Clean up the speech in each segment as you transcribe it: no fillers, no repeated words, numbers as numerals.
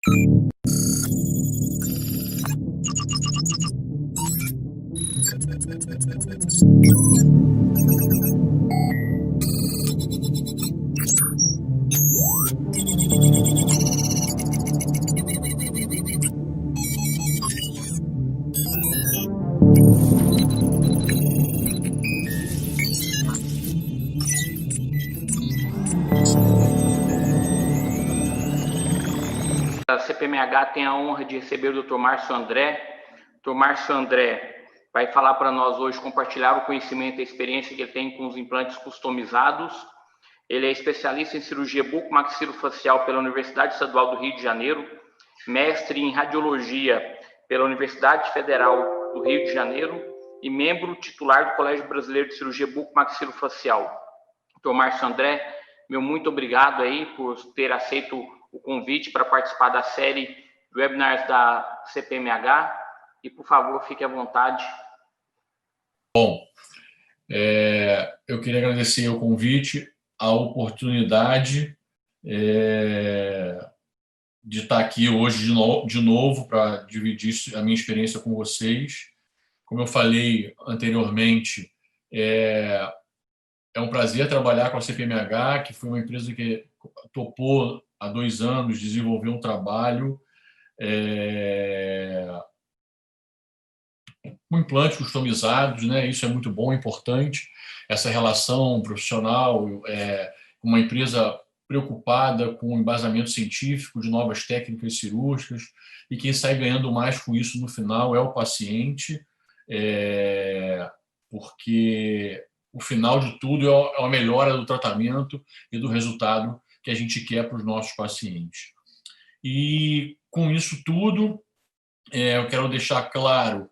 A CPMH tem a honra de receber o Dr. Márcio André. Dr. Márcio André vai falar para nós hoje, compartilhar o conhecimento e a experiência que ele tem com os implantes customizados. Ele é especialista em cirurgia bucomaxilofacial pela Universidade Estadual do Rio de Janeiro, mestre em radiologia pela Universidade Federal do Rio de Janeiro e membro titular do Colégio Brasileiro de Cirurgia Bucomaxilofacial. Dr. Márcio André, meu muito obrigado aí por ter aceito o convite para participar da série de webinars da CPMH e, por favor, fique à vontade. Bom, eu queria agradecer o convite, a oportunidade de estar aqui hoje de novo para dividir a minha experiência com vocês. Como eu falei anteriormente, é um prazer trabalhar com a CPMH, que foi uma empresa que topou há 2 anos desenvolver um trabalho com implantes customizados, né? Isso é muito bom, importante. Essa relação profissional, uma empresa preocupada com o embasamento científico de novas técnicas cirúrgicas, e quem sai ganhando mais com isso no final é o paciente, porque o final de tudo é a melhora do tratamento e do resultado que a gente quer para os nossos pacientes. E com isso tudo, eu quero deixar claro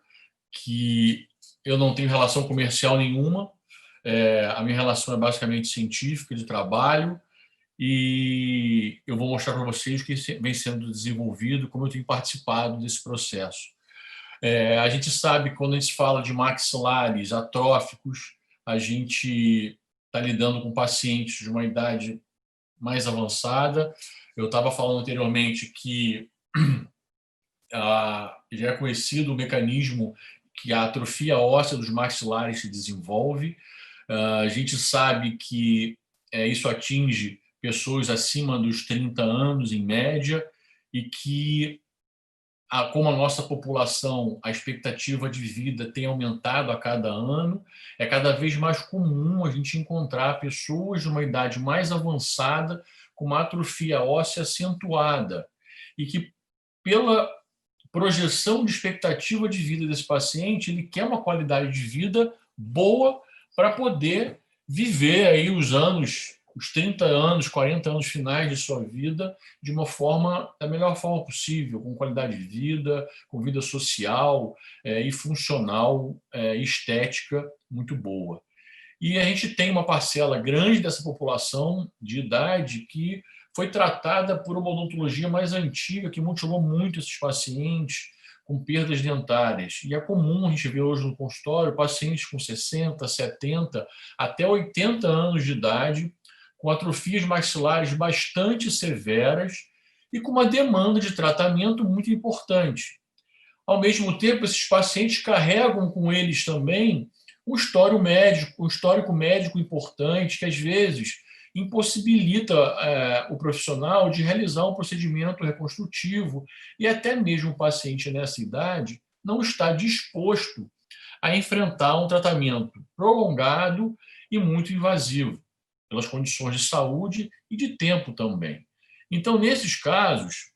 que eu não tenho relação comercial nenhuma, a minha relação é basicamente científica, de trabalho, e eu vou mostrar para vocês o que vem sendo desenvolvido, como eu tenho participado desse processo. A gente sabe que quando a gente fala de maxilares atróficos, a gente está lidando com pacientes de uma idade mais avançada. Eu estava falando anteriormente que já é conhecido o mecanismo que a atrofia óssea dos maxilares se desenvolve. A gente sabe que isso atinge pessoas acima dos 30 anos, em média, e que, como a nossa população, a expectativa de vida tem aumentado a cada ano, é cada vez mais comum a gente encontrar pessoas de uma idade mais avançada com uma atrofia óssea acentuada, e que, pela projeção de expectativa de vida desse paciente, ele quer uma qualidade de vida boa para poder viver aí os 30 anos, 40 anos finais de sua vida da melhor forma possível, com qualidade de vida, com vida social e funcional, estética muito boa. E a gente tem uma parcela grande dessa população de idade que foi tratada por uma odontologia mais antiga, que mutilou muito esses pacientes com perdas dentárias. E é comum a gente ver hoje no consultório pacientes com 60, 70, até 80 anos de idade, com atrofias maxilares bastante severas e com uma demanda de tratamento muito importante. Ao mesmo tempo, esses pacientes carregam com eles também um histórico médico importante, que às vezes impossibilita o profissional de realizar um procedimento reconstrutivo, e até mesmo o paciente nessa idade não está disposto a enfrentar um tratamento prolongado e muito invasivo, pelas condições de saúde e de tempo também. Então, nesses casos,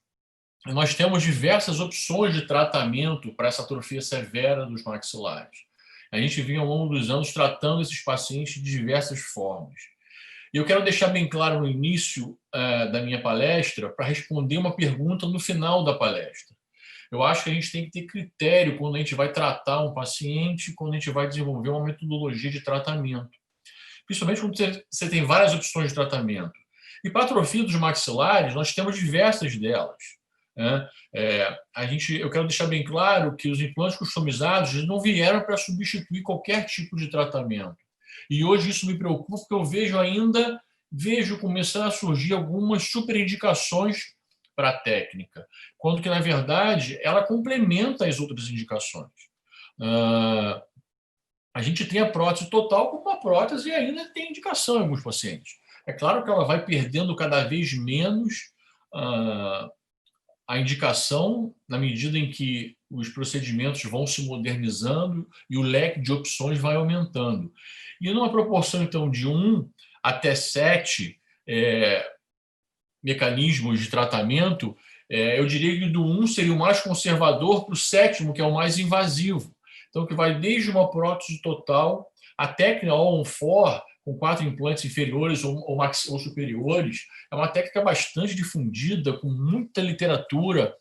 nós temos diversas opções de tratamento para essa atrofia severa dos maxilares. A gente vinha ao longo dos anos tratando esses pacientes de diversas formas. E eu quero deixar bem claro no início da minha palestra, para responder uma pergunta no final da palestra. Eu acho que a gente tem que ter critério quando a gente vai tratar um paciente, quando a gente vai desenvolver uma metodologia de tratamento. Principalmente quando você tem várias opções de tratamento. E para a atrofia dos maxilares, nós temos diversas delas. Eu quero deixar bem claro que os implantes customizados não vieram para substituir qualquer tipo de tratamento. E hoje isso me preocupa, porque eu vejo começar a surgir algumas superindicações para a técnica, quando que, na verdade, ela complementa as outras indicações. A gente tem a prótese total como uma prótese e ainda tem indicação em alguns pacientes. É claro que ela vai perdendo cada vez menos a indicação na medida em que os procedimentos vão se modernizando e o leque de opções vai aumentando. E numa proporção, então, de 1 até 7 mecanismos de tratamento, eu diria que do 1 seria o mais conservador para o 7º, que é o mais invasivo. Então, que vai desde uma prótese total, a técnica All-on-4, com 4 implantes inferiores ou superiores, é uma técnica bastante difundida, com muita literatura,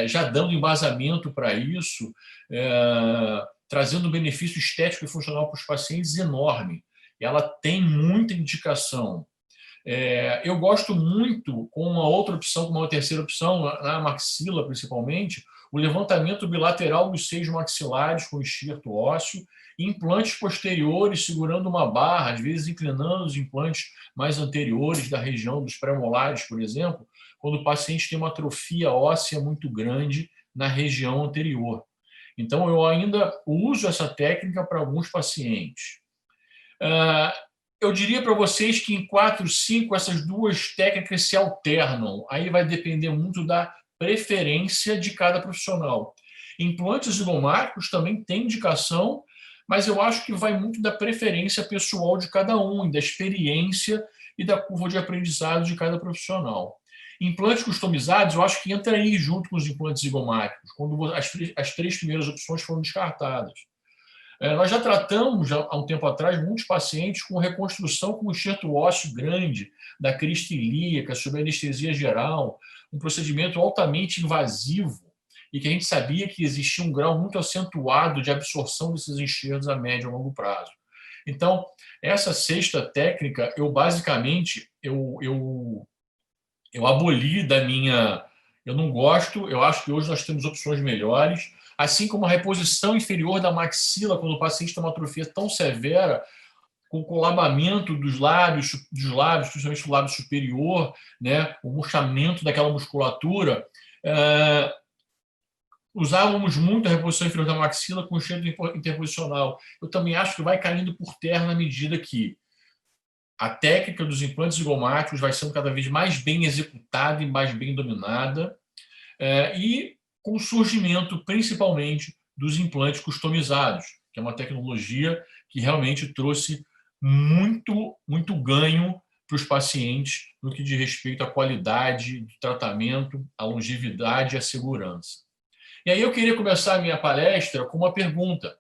já dando embasamento para isso, trazendo um benefício estético e funcional para os pacientes enorme. E ela tem muita indicação. Eu gosto muito, com uma outra opção, com uma terceira opção, na maxila principalmente, o levantamento bilateral dos seios maxilares com enxerto ósseo, implantes posteriores segurando uma barra, às vezes inclinando os implantes mais anteriores da região dos pré-molares, por exemplo, quando o paciente tem uma atrofia óssea muito grande na região anterior. Então, eu ainda uso essa técnica para alguns pacientes. Eu diria para vocês que em 4, 5, essas duas técnicas se alternam. Aí vai depender muito da preferência de cada profissional. Implantes zigomáticos também têm indicação, mas eu acho que vai muito da preferência pessoal de cada um, da experiência e da curva de aprendizado de cada profissional. Implantes customizados, eu acho que entra aí junto com os implantes zigomáticos, quando as 3 primeiras opções foram descartadas. Nós já tratamos, há um tempo atrás, muitos pacientes com reconstrução com enxerto ósseo grande, da crista ilíaca, sob anestesia geral, um procedimento altamente invasivo, e que a gente sabia que existia um grau muito acentuado de absorção desses enxertos a médio e longo prazo. Então, essa 6ª técnica, eu basicamente, eu aboli da minha... Eu não gosto, eu acho que hoje nós temos opções melhores, assim como a reposição inferior da maxila, quando o paciente tem uma atrofia tão severa, com o colabamento dos lábios, principalmente do lábio superior, né, o murchamento daquela musculatura. Usávamos muito a reposição inferior da maxila com enxerto interposicional. Eu também acho que vai caindo por terra na medida que a técnica dos implantes zigomáticos vai sendo cada vez mais bem executada e mais bem dominada, e com o surgimento, principalmente, dos implantes customizados, que é uma tecnologia que realmente trouxe muito, muito ganho para os pacientes no que diz respeito à qualidade do tratamento, à longevidade e à segurança. E aí eu queria começar a minha palestra com uma pergunta,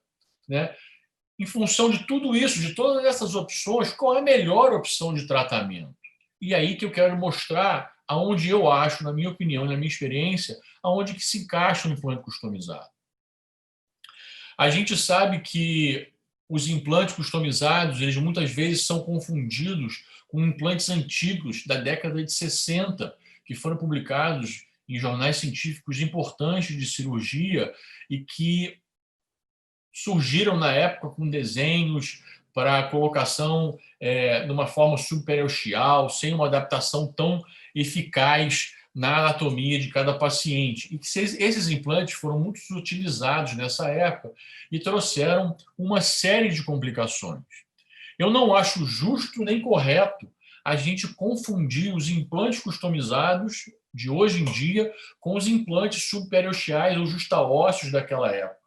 né? Em função de tudo isso, de todas essas opções, qual é a melhor opção de tratamento? E aí que eu quero mostrar aonde eu acho, na minha opinião, na minha experiência, aonde que se encaixa o implante customizado. A gente sabe que os implantes customizados, eles muitas vezes são confundidos com implantes antigos da década de 60, que foram publicados em jornais científicos importantes de cirurgia e que surgiram na época com desenhos para colocação numa forma subperiosteal, sem uma adaptação tão eficaz na anatomia de cada paciente. E que esses implantes foram muito utilizados nessa época e trouxeram uma série de complicações. Eu não acho justo nem correto a gente confundir os implantes customizados de hoje em dia com os implantes subperiosteais ou justaósseos daquela época.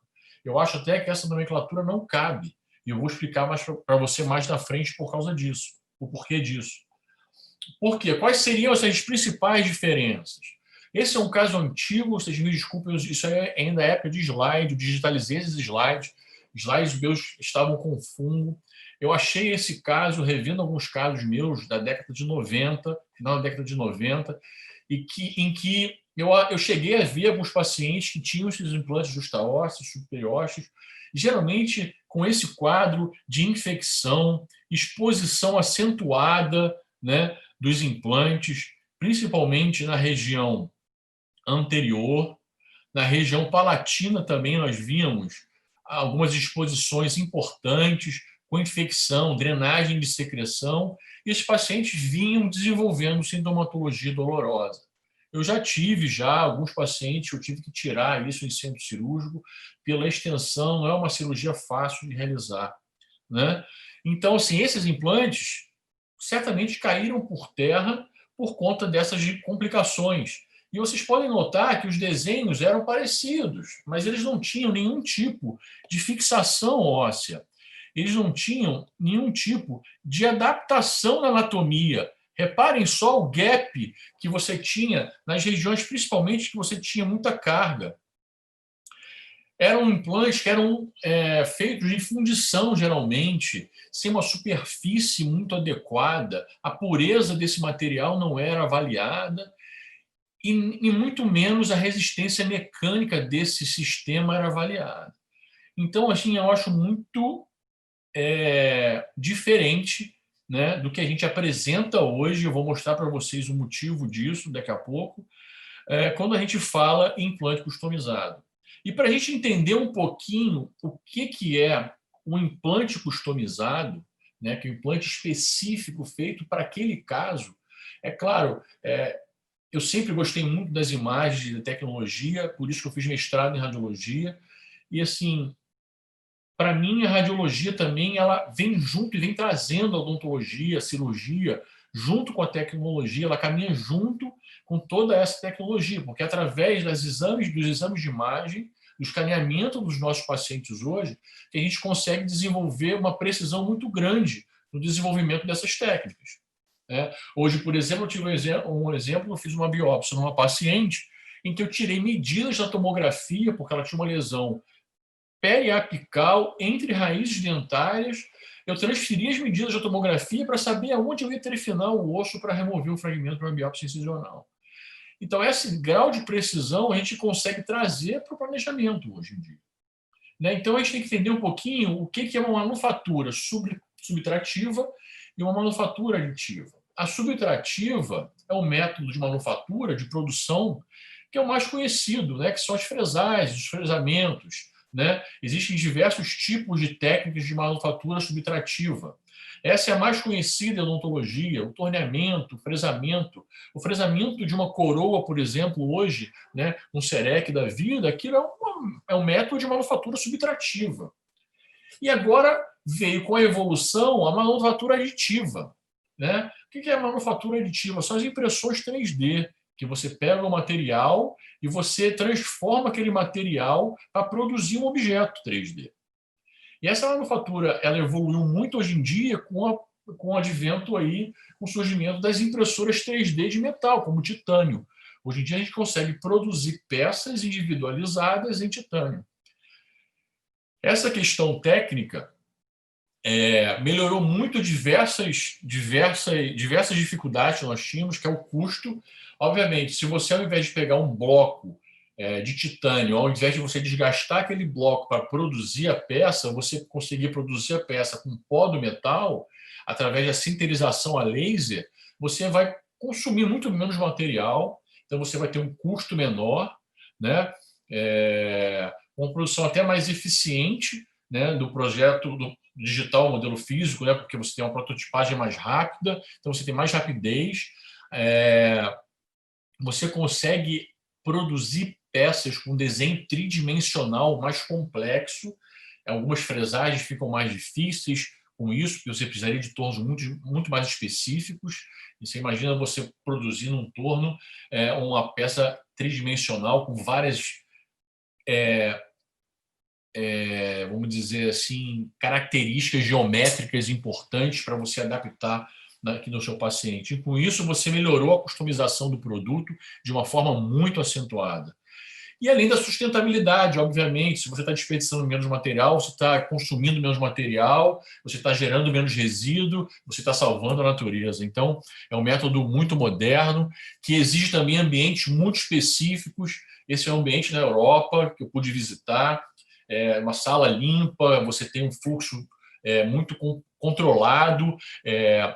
Eu acho até que essa nomenclatura não cabe. E eu vou explicar para você mais na frente por causa disso, o porquê disso. Por quê? Quais seriam essas principais diferenças? Esse é um caso antigo, vocês me desculpem, isso é ainda é época de slide, eu digitalizei esses slides, slides meus estavam com fungo. Eu achei esse caso, revendo alguns casos meus da década de 90, final da década de 90, em que eu cheguei a ver alguns pacientes que tinham esses implantes justaósseos, subperiósteos, geralmente com esse quadro de infecção, exposição acentuada, né, dos implantes, principalmente na região anterior. Na região palatina também nós víamos algumas exposições importantes, com infecção, drenagem de secreção, e esses pacientes vinham desenvolvendo sintomatologia dolorosa. Eu já tive alguns pacientes, eu tive que tirar isso em centro cirúrgico pela extensão, não é uma cirurgia fácil de realizar, né? Então, assim, esses implantes certamente caíram por terra por conta dessas complicações. E vocês podem notar que os desenhos eram parecidos, mas eles não tinham nenhum tipo de fixação óssea. Eles não tinham nenhum tipo de adaptação na anatomia. Reparem só o gap que você tinha nas regiões, principalmente, que você tinha muita carga. Eram implantes que eram feitos em fundição, geralmente, sem uma superfície muito adequada. A pureza desse material não era avaliada e muito menos a resistência mecânica desse sistema era avaliada. Então, assim, eu acho muito diferente, né, do que a gente apresenta hoje. Eu vou mostrar para vocês o motivo disso daqui a pouco, quando a gente fala em implante customizado. E para a gente entender um pouquinho o que é um implante customizado, né, que é um implante específico feito para aquele caso, é claro, eu sempre gostei muito das imagens da tecnologia, por isso que eu fiz mestrado em radiologia. E, assim, para mim, a radiologia também ela vem junto e vem trazendo a odontologia, a cirurgia, junto com a tecnologia, ela caminha junto com toda essa tecnologia, porque através dos exames de imagem, do escaneamento dos nossos pacientes hoje, que a gente consegue desenvolver uma precisão muito grande no desenvolvimento dessas técnicas. Hoje, por exemplo, eu tive um exemplo, eu fiz uma biópsia numa paciente em que eu tirei medidas da tomografia, porque ela tinha uma lesão periapical entre raízes dentárias. Eu transferi as medidas da tomografia para saber aonde eu ia trefinar o osso para remover o fragmento para uma biópsia incisional. Então, esse grau de precisão a gente consegue trazer para o planejamento hoje em dia. Então, a gente tem que entender um pouquinho o que é uma manufatura subtrativa e uma manufatura aditiva. A subtrativa é um método de manufatura, de produção, que é o mais conhecido, que são as fresagens, os fresamentos. Existem diversos tipos de técnicas de manufatura subtrativa. Essa é a mais conhecida em odontologia, o torneamento, o fresamento. O fresamento de uma coroa, por exemplo, hoje, um CEREC da vida, aquilo é um método de manufatura subtrativa. E agora veio com a evolução a manufatura aditiva. O que é a manufatura aditiva? São as impressões 3D, que você pega o material e você transforma aquele material para produzir um objeto 3D. E essa manufatura ela evoluiu muito hoje em dia com o advento aí, com o surgimento das impressoras 3D de metal, como titânio. Hoje em dia a gente consegue produzir peças individualizadas em titânio. Essa questão técnica melhorou muito diversas dificuldades que nós tínhamos, que é o custo. Obviamente, se você, ao invés de pegar um bloco de titânio, ao invés de você desgastar aquele bloco para produzir a peça, você conseguir produzir a peça com pó do metal, através da sinterização a laser, você vai consumir muito menos material, então você vai ter um custo menor, uma produção até mais eficiente, do projeto do digital, modelo físico, porque você tem uma prototipagem mais rápida, então você tem mais rapidez, você consegue produzir peças com desenho tridimensional mais complexo. Algumas fresagens ficam mais difíceis com isso, porque você precisaria de tornos muito mais específicos. E você imagina você produzir num torno uma peça tridimensional com várias, vamos dizer assim, características geométricas importantes para você adaptar aqui no seu paciente. E com isso você melhorou a customização do produto de uma forma muito acentuada. E além da sustentabilidade, obviamente, se você está desperdiçando menos material, você está consumindo menos material, você está gerando menos resíduo, você está salvando a natureza. Então, é um método muito moderno, que exige também ambientes muito específicos. Esse é um ambiente na Europa que eu pude visitar, uma sala limpa, você tem um fluxo muito controlado.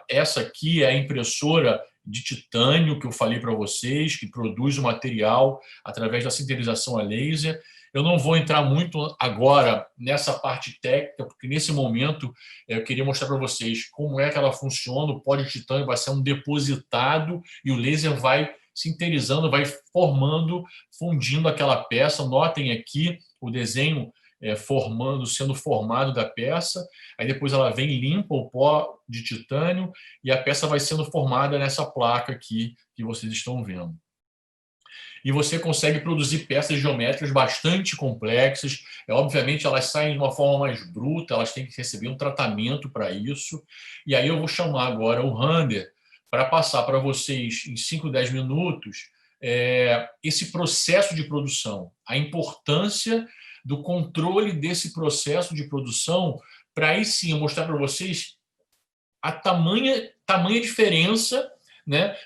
Essa aqui é a impressora de titânio que eu falei para vocês, que produz o material através da sinterização a laser. Eu não vou entrar muito agora nessa parte técnica, porque nesse momento eu queria mostrar para vocês como é que ela funciona. O pó de titânio vai ser um depositado e o laser vai sinterizando, vai formando, fundindo aquela peça. Notem aqui o desenho sendo formado da peça. Aí depois ela vem limpa o pó de titânio e a peça vai sendo formada nessa placa aqui que vocês estão vendo. E você consegue produzir peças geométricas bastante complexas. Obviamente, elas saem de uma forma mais bruta, elas têm que receber um tratamento para isso. E aí eu vou chamar agora o Rander para passar para vocês, em 5, 10 minutos, esse processo de produção, a importância do controle desse processo de produção, para aí sim eu mostrar para vocês a tamanha diferença, né,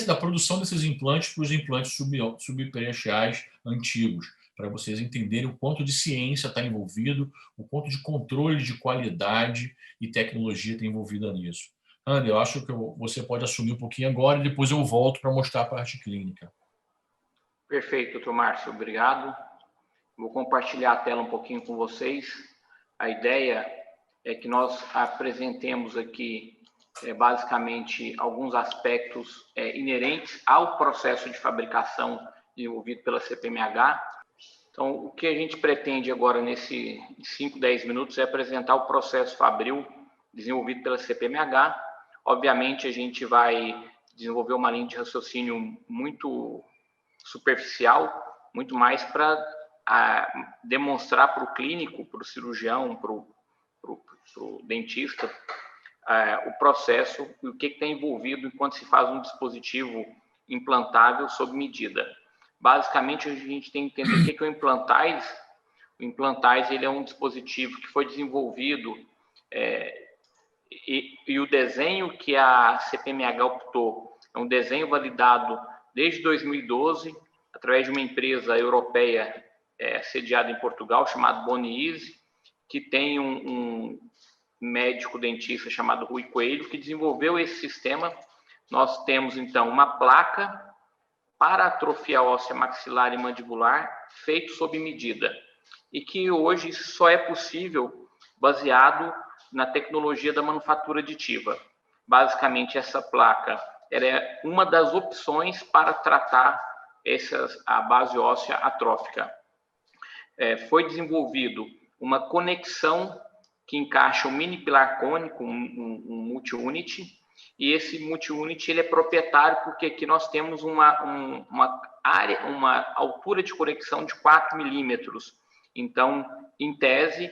da produção desses implantes para os implantes subpreaxiais antigos, para vocês entenderem o quanto de ciência está envolvido, o quanto de controle de qualidade e tecnologia está envolvida nisso. André, eu acho que você pode assumir um pouquinho agora e depois eu volto para mostrar a parte clínica. Perfeito, doutor Márcio, obrigado. Vou compartilhar a tela um pouquinho com vocês. A ideia é que nós apresentemos aqui basicamente alguns aspectos inerentes ao processo de fabricação desenvolvido pela CPMH. Então, o que a gente pretende agora nesse 5, 10 minutos é apresentar o processo Fabril desenvolvido pela CPMH. Obviamente, a gente vai desenvolver uma linha de raciocínio muito superficial, muito mais para demonstrar para o clínico, para o cirurgião, para o dentista, o processo e o que está envolvido enquanto se faz um dispositivo implantável sob medida. Basicamente, a gente tem que entender o que é o implantais. O implantais ele é um dispositivo que foi desenvolvido e o desenho que a CPMH optou é um desenho validado desde 2012, através de uma empresa europeia sediada em Portugal, chamada Boniese, que tem um médico dentista chamado Rui Coelho, que desenvolveu esse sistema. Nós temos, então, uma placa para atrofia óssea maxilar e mandibular, feito sob medida, e que hoje isso só é possível baseado na tecnologia da manufatura aditiva. Basicamente, essa placa ela é uma das opções para tratar a base óssea atrófica. Foi desenvolvido uma conexão que encaixa um mini pilar cônico, um multi-unit, e esse multi-unit ele é proprietário porque aqui nós temos uma altura de conexão de 4 milímetros. Então, em tese,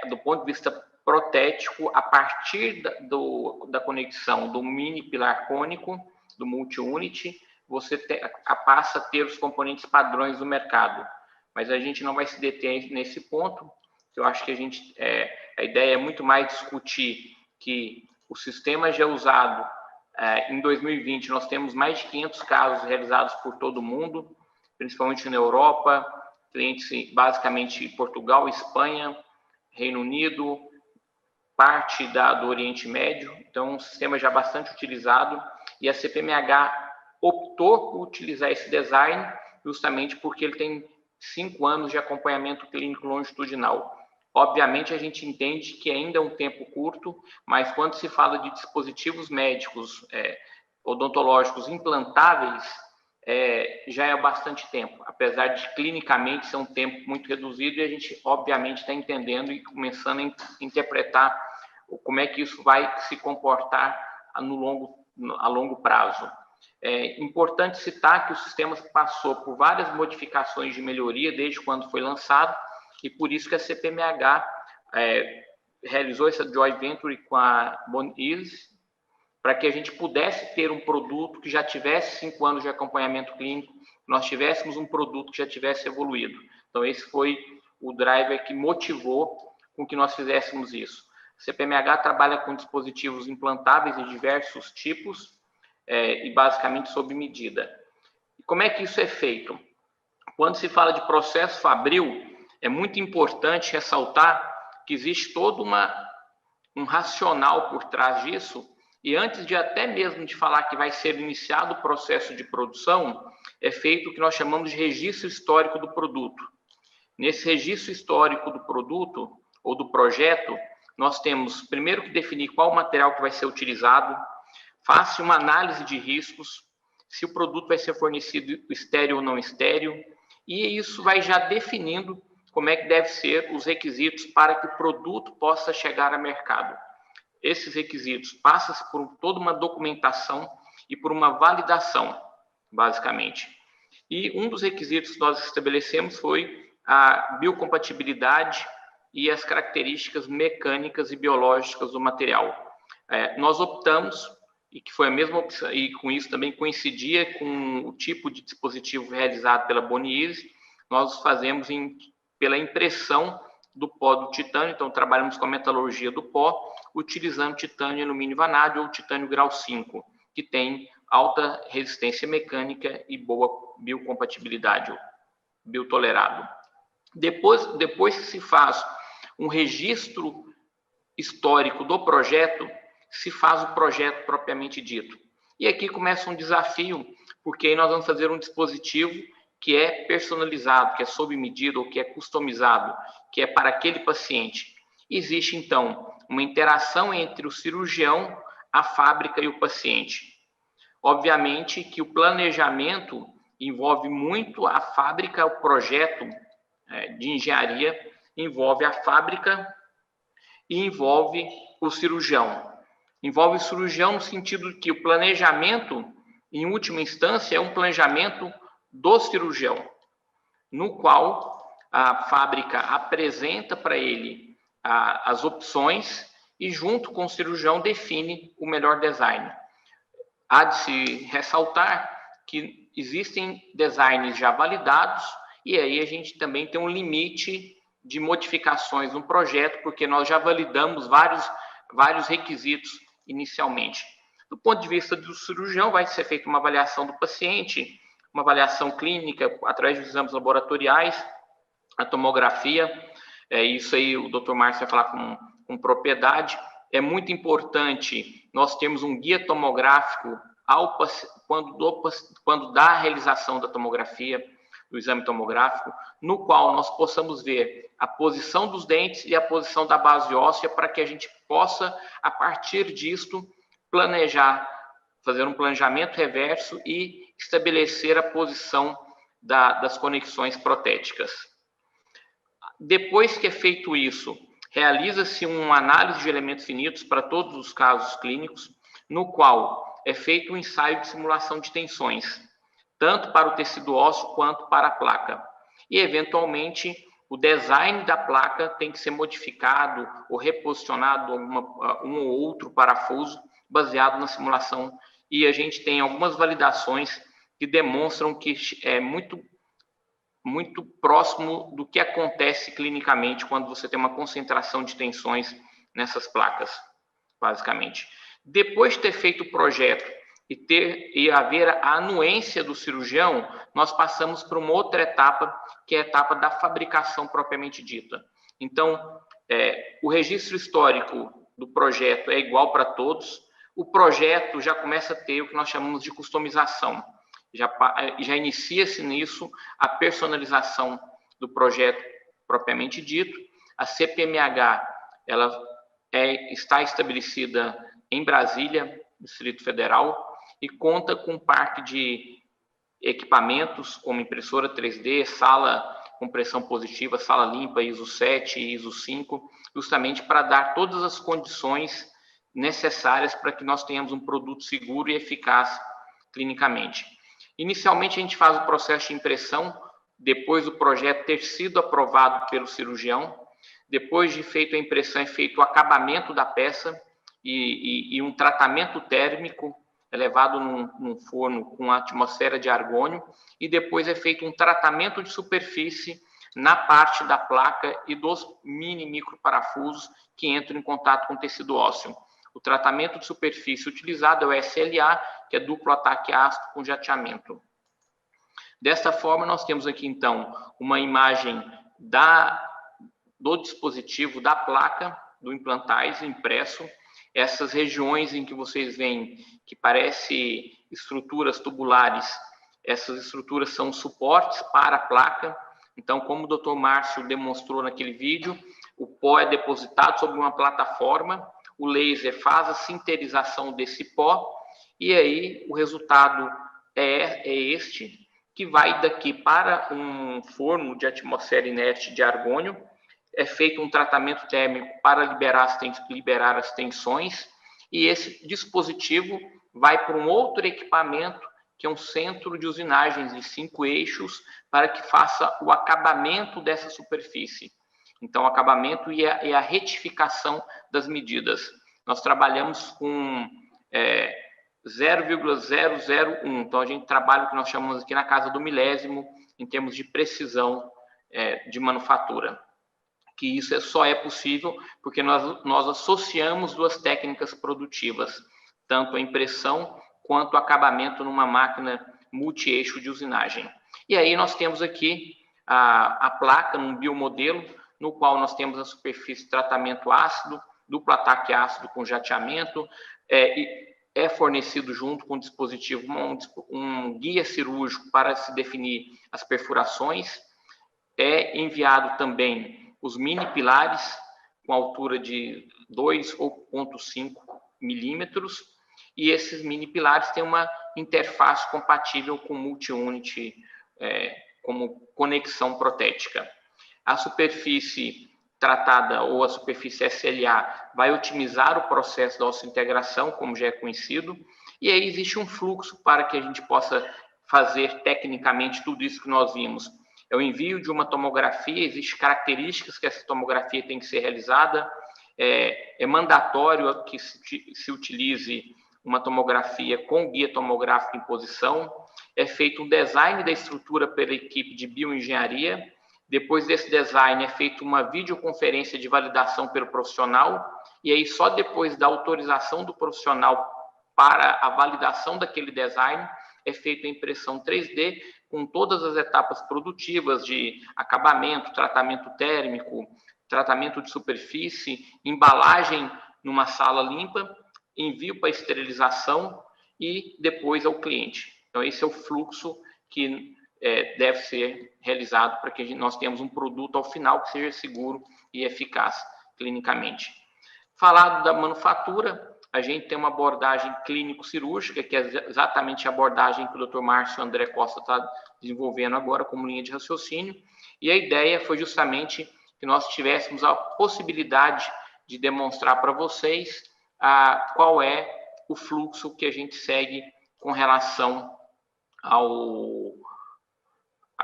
do ponto de vista protético, a partir da conexão do mini pilar cônico, do multi-unit, você passa a ter os componentes padrões do mercado. Mas a gente não vai se deter nesse ponto. Eu acho que a ideia é muito mais discutir que o sistema já usado em 2020, nós temos mais de 500 casos realizados por todo o mundo, principalmente na Europa, clientes basicamente Portugal, Espanha, Reino Unido, parte do Oriente Médio. Então, um sistema já bastante utilizado, e a CPMH optou por utilizar esse design justamente porque ele tem 5 anos de acompanhamento clínico longitudinal. Obviamente, a gente entende que ainda é um tempo curto, mas quando se fala de dispositivos médicos odontológicos implantáveis, já é bastante tempo, apesar de clinicamente ser um tempo muito reduzido, e a gente, obviamente, está entendendo e começando a interpretar como é que isso vai se comportar a longo prazo. É importante citar que o sistema passou por várias modificações de melhoria desde quando foi lançado, e por isso que a CPMH realizou essa joint venture com a Boniese, para que a gente pudesse ter um produto que já tivesse 5 anos de acompanhamento clínico, nós tivéssemos um produto que já tivesse evoluído. Então, esse foi o driver que motivou com que nós fizéssemos isso. A CPMH trabalha com dispositivos implantáveis de diversos tipos e basicamente sob medida. E como é que isso é feito? Quando se fala de processo Fabril, é muito importante ressaltar que existe todo um racional por trás disso, e antes de até mesmo de falar que vai ser iniciado o processo de produção, é feito o que nós chamamos de registro histórico do produto. Nesse registro histórico do produto ou do projeto, nós temos primeiro que definir qual material que vai ser utilizado, faça uma análise de riscos, se o produto vai ser fornecido estéril ou não estéril, e isso vai já definindo como é que deve ser os requisitos para que o produto possa chegar ao mercado. Esses requisitos passam-se por toda uma documentação e por uma validação, basicamente. E um dos requisitos que nós estabelecemos foi a biocompatibilidade e as características mecânicas e biológicas do material. Nós optamos, e que foi a mesma opção, e com isso também coincidia com o tipo de dispositivo realizado pela Boniease, nós fazemos pela impressão do pó do titânio, então trabalhamos com a metalurgia do pó, utilizando titânio e alumínio vanádio ou titânio grau 5, que tem alta resistência mecânica e boa biocompatibilidade, biotolerado. Depois que se faz um registro histórico do projeto, se faz o projeto propriamente dito. E aqui começa um desafio, porque aí nós vamos fazer um dispositivo que é personalizado, que é sob medida ou que é customizado, que é para aquele paciente. Existe, então, uma interação entre o cirurgião, a fábrica e o paciente. Obviamente que o planejamento envolve muito a fábrica, o projeto de engenharia envolve a fábrica e envolve o cirurgião. Envolve o cirurgião no sentido que o planejamento, em última instância, é um planejamento do cirurgião, no qual a fábrica apresenta para ele as opções e, junto com o cirurgião, define o melhor design. Há de se ressaltar que existem designs já validados e aí a gente também tem um limite de modificações no projeto, porque nós já validamos vários requisitos inicialmente. Do ponto de vista do cirurgião, vai ser feita uma avaliação do paciente, uma avaliação clínica através de exames laboratoriais, a tomografia, isso aí o Dr. Márcio vai falar com propriedade. É muito importante nós termos um guia tomográfico quando da realização da tomografia, do exame tomográfico, no qual nós possamos ver a posição dos dentes e a posição da base óssea para que a gente possa, a partir disto, fazer um planejamento reverso e estabelecer a posição das conexões protéticas. Depois que é feito isso, realiza-se uma análise de elementos finitos para todos os casos clínicos, no qual é feito um ensaio de simulação de tensões, tanto para o tecido ósseo quanto para a placa. E, eventualmente, o design da placa tem que ser modificado ou reposicionado um ou outro parafuso baseado na simulação. E a gente tem algumas validações que demonstram que é muito próximo do que acontece clinicamente quando você tem uma concentração de tensões nessas placas, basicamente. Depois de ter feito o projeto e haver a anuência do cirurgião, nós passamos para uma outra etapa, que é a etapa da fabricação propriamente dita. Então, o registro histórico do projeto é igual para todos. O projeto já começa a ter o que nós chamamos de customização. Já inicia-se nisso a personalização do projeto propriamente dito. A CPMH está estabelecida em Brasília, Distrito Federal, e conta com um parque de equipamentos como impressora 3D, sala com pressão positiva, sala limpa, ISO 7 e ISO 5, justamente para dar todas as condições necessárias para que nós tenhamos um produto seguro e eficaz clinicamente. Inicialmente, a gente faz o processo de impressão, depois do projeto ter sido aprovado pelo cirurgião. Depois de feita a impressão, é feito o acabamento da peça e um tratamento térmico levado num forno com atmosfera de argônio, e depois é feito um tratamento de superfície na parte da placa e dos mini microparafusos que entram em contato com o tecido ósseo. O tratamento de superfície utilizado é o SLA, que é duplo ataque ácido com jateamento. Desta forma, nós temos aqui, então, uma imagem do dispositivo, da placa, do implantais impresso. Essas regiões em que vocês veem que parece estruturas tubulares, essas estruturas são suportes para a placa. Então, como o Dr. Márcio demonstrou naquele vídeo, o pó é depositado sobre uma plataforma, o laser faz a sinterização desse pó, e aí o resultado é este, que vai daqui para um forno de atmosfera inerte de argônio, é feito um tratamento térmico para liberar as tensões, e esse dispositivo vai para um outro equipamento, que é um centro de usinagens de 5 eixos, para que faça o acabamento dessa superfície. Então, o acabamento e a retificação das medidas. Nós trabalhamos com 0,001. Então, a gente trabalha o que nós chamamos aqui na casa do milésimo, em termos de precisão de manufatura. Que isso só é possível porque nós associamos duas técnicas produtivas, tanto a impressão quanto o acabamento numa máquina multi-eixo de usinagem. E aí nós temos aqui a placa num biomodelo, no qual nós temos a superfície de tratamento ácido, duplo ataque ácido com jateamento, é fornecido junto com o dispositivo um guia cirúrgico para se definir as perfurações, é enviado também os mini pilares com altura de 2 ou 0,5 milímetros, e esses mini pilares têm uma interface compatível com multi-unit como conexão protética. A superfície tratada ou a superfície SLA vai otimizar o processo da osseointegração, como já é conhecido, e aí existe um fluxo para que a gente possa fazer tecnicamente tudo isso que nós vimos. É o envio de uma tomografia, existem características que essa tomografia tem que ser realizada, é mandatório que se utilize uma tomografia com guia tomográfico em posição, é feito um design da estrutura pela equipe de bioengenharia, depois desse design é feita uma videoconferência de validação pelo profissional, e aí só depois da autorização do profissional para a validação daquele design é feita a impressão 3D com todas as etapas produtivas de acabamento, tratamento térmico, tratamento de superfície, embalagem numa sala limpa, envio para esterilização e depois ao cliente. Então, esse é o fluxo que deve ser realizado para que nós tenhamos um produto ao final que seja seguro e eficaz clinicamente. Falado da manufatura, a gente tem uma abordagem clínico-cirúrgica, que é exatamente a abordagem que o Dr. Márcio André Costa está desenvolvendo agora como linha de raciocínio, e a ideia foi justamente que nós tivéssemos a possibilidade de demonstrar para vocês qual é o fluxo que a gente segue com relação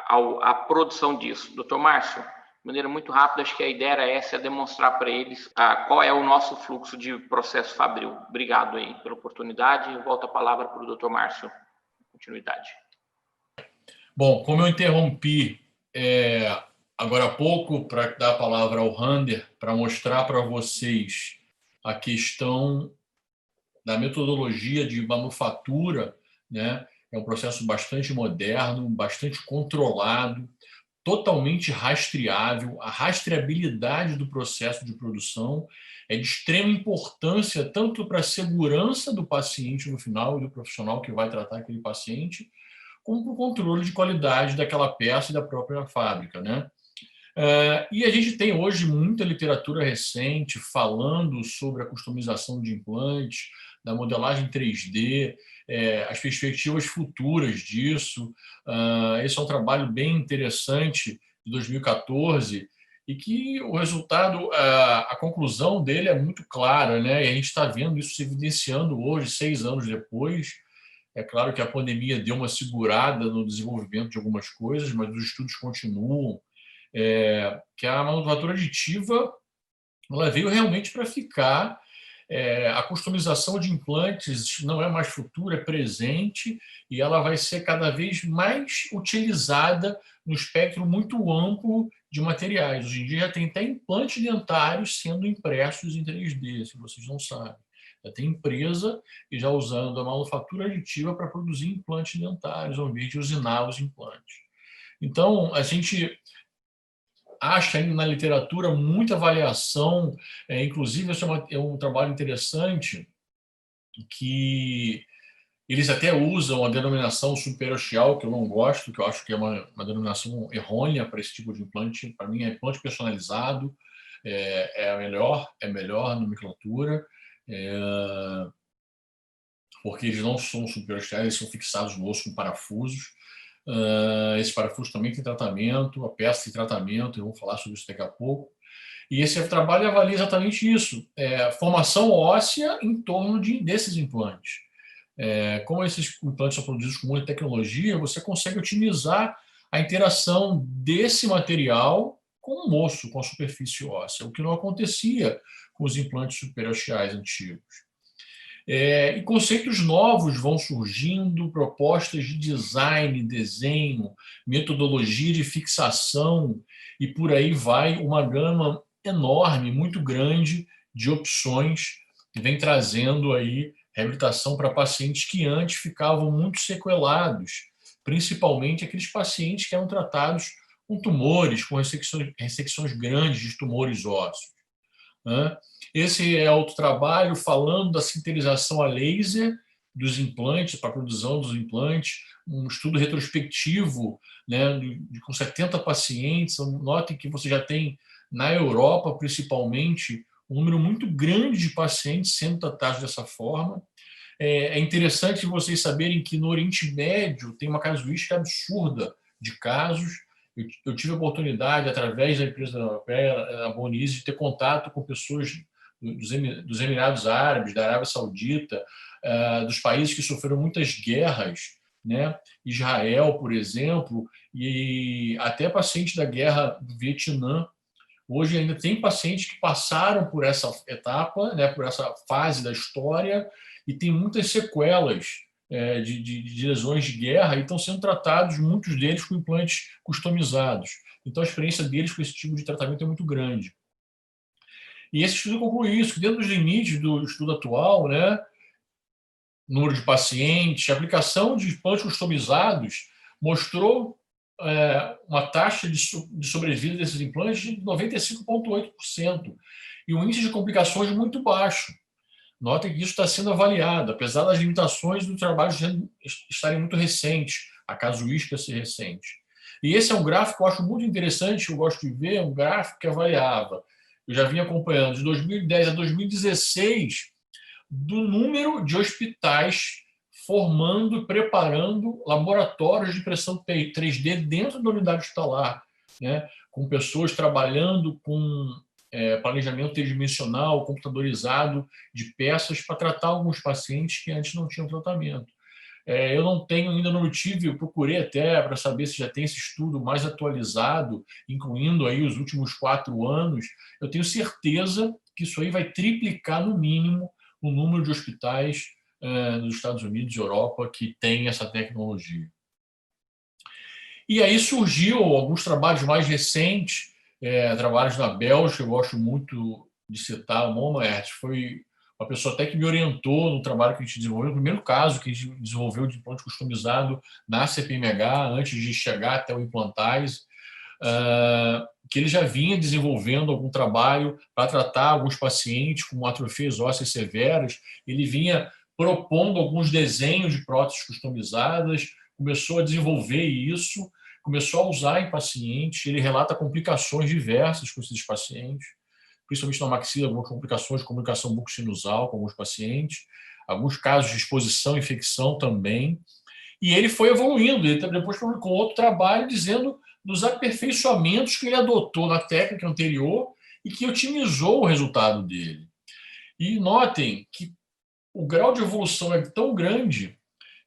à produção disso. Doutor Márcio, de maneira muito rápida, acho que a ideia era essa, é demonstrar para eles qual é o nosso fluxo de processo fabril. Obrigado aí pela oportunidade. Eu volto a palavra para o doutor Márcio. Continuidade. Bom, como eu interrompi agora há pouco para dar a palavra ao Rander, para mostrar para vocês a questão da metodologia de manufatura, né? É um processo bastante moderno, bastante controlado, totalmente rastreável. A rastreabilidade do processo de produção é de extrema importância tanto para a segurança do paciente no final e do profissional que vai tratar aquele paciente, como para o controle de qualidade daquela peça e da própria fábrica, né? E a gente tem hoje muita literatura recente falando sobre a customização de implantes, da modelagem 3D, as perspectivas futuras disso. Esse é um trabalho bem interessante de 2014 e que o resultado, a conclusão dele é muito clara, né? E a gente está vendo isso se evidenciando hoje, 6 anos depois. É claro que a pandemia deu uma segurada no desenvolvimento de algumas coisas, mas os estudos continuam. Que a manufatura aditiva ela veio realmente para ficar. A customização de implantes não é mais futuro, é presente, e ela vai ser cada vez mais utilizada no espectro muito amplo de materiais. Hoje em dia já tem até implantes dentários sendo impressos em 3D, se vocês não sabem. Já tem empresa que já usando a manufatura aditiva para produzir implantes dentários, ao invés de usinar os implantes. Então, a gente acha ainda na literatura muita avaliação, inclusive esse é um trabalho interessante, que eles até usam a denominação superostial, que eu não gosto, que eu acho que é uma denominação errônea para esse tipo de implante. Para mim é implante personalizado, é a melhor nomenclatura. porque eles não são superosteais, eles são fixados no osso com parafusos. Esse parafuso também tem tratamento, a peça tem tratamento, eu vou falar sobre isso daqui a pouco. E esse trabalho avalia exatamente isso, formação óssea em torno desses implantes. Como esses implantes são produzidos com muita tecnologia, você consegue otimizar a interação desse material com o osso, com a superfície óssea, o que não acontecia com os implantes superosteais antigos. E conceitos novos vão surgindo, propostas de design, desenho, metodologia de fixação, e por aí vai uma gama enorme, muito grande de opções que vem trazendo aí reabilitação para pacientes que antes ficavam muito sequelados, principalmente aqueles pacientes que eram tratados com tumores, com ressecções grandes de tumores ósseos. Esse é outro trabalho falando da sinterização a laser dos implantes, para a produção dos implantes, um estudo retrospectivo, né, com 70 pacientes. Notem que você já tem, na Europa, principalmente, um número muito grande de pacientes sendo tratados dessa forma. É interessante vocês saberem que no Oriente Médio tem uma casuística absurda de casos. Eu tive a oportunidade, através da empresa europeia, a Bonise, de ter contato com pessoas dos Emirados Árabes, da Arábia Saudita, dos países que sofreram muitas guerras, né? Israel, por exemplo, e até pacientes da guerra do Vietnã. Hoje ainda tem pacientes que passaram por essa etapa, né, por essa fase da história, e tem muitas sequelas de lesões de guerra e estão sendo tratados, muitos deles, com implantes customizados. Então, a experiência deles com esse tipo de tratamento é muito grande. E esse estudo conclui isso, que dentro dos limites do estudo atual, né, número de pacientes, a aplicação de implantes customizados mostrou uma taxa de sobrevida desses implantes de 95,8% e um índice de complicações muito baixo. Notem que isso está sendo avaliado, apesar das limitações do trabalho estarem muito recentes, a casuística ser recente. E esse é um gráfico que eu acho muito interessante, que eu gosto de ver, um gráfico que avaliava, eu já vinha acompanhando, de 2010 a 2016, do número de hospitais formando, preparando laboratórios de impressão 3D dentro da unidade hospitalar, né? Com pessoas trabalhando com planejamento tridimensional, computadorizado de peças para tratar alguns pacientes que antes não tinham tratamento. Eu não tenho ainda, não tive, eu procurei até para saber se já tem esse estudo mais atualizado, incluindo aí os últimos 4 anos. Eu tenho certeza que isso aí vai triplicar, no mínimo, o número de hospitais nos Estados Unidos e Europa que tem essa tecnologia. E aí surgiu alguns trabalhos mais recentes, trabalhos na Bélgica. Eu gosto muito de citar o Momaert, foi uma pessoa até que me orientou no trabalho que a gente desenvolveu, o primeiro caso que a gente desenvolveu de implante customizado na CPMH, antes de chegar até o Implantize, que ele já vinha desenvolvendo algum trabalho para tratar alguns pacientes com atrofias ósseas severas. Ele vinha propondo alguns desenhos de próteses customizadas, começou a desenvolver isso, começou a usar em pacientes. Ele relata complicações diversas com esses pacientes, principalmente na maxila, algumas complicações de comunicação bucosinusal com alguns pacientes, alguns casos de exposição e infecção também. E ele foi evoluindo, ele depois publicou outro trabalho dizendo dos aperfeiçoamentos que ele adotou na técnica anterior e que otimizou o resultado dele. E notem que o grau de evolução é tão grande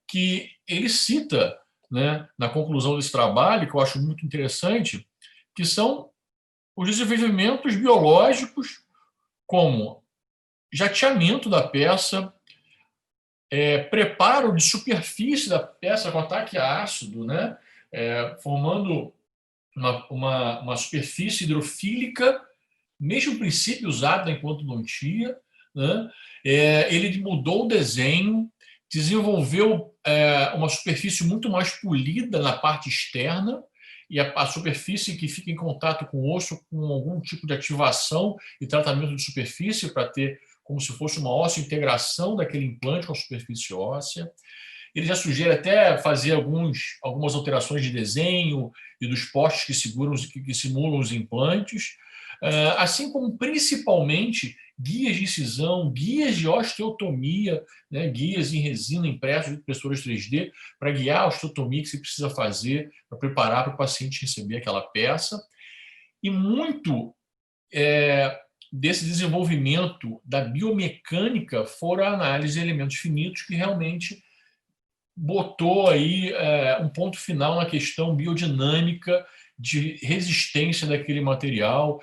que ele cita, né, na conclusão desse trabalho, que eu acho muito interessante, que são os desenvolvimentos biológicos, como jateamento da peça, preparo de superfície da peça com ataque ácido, né, formando uma superfície hidrofílica, mesmo princípio usado enquanto odontia, né? Ele mudou o desenho, desenvolveu uma superfície muito mais polida na parte externa, e a superfície que fica em contato com o osso com algum tipo de ativação e tratamento de superfície para ter como se fosse uma ósseo-integração daquele implante com a superfície óssea. Ele já sugere até fazer algumas alterações de desenho e dos postes que simulam os implantes. assim como principalmente guias de incisão, guias de osteotomia, né, guias em resina impressos de impressoras 3D para guiar a osteotomia que você precisa fazer para preparar para o paciente receber aquela peça. E muito desse desenvolvimento da biomecânica foram a análise de elementos finitos, que realmente botou aí um ponto final na questão biodinâmica de resistência daquele material,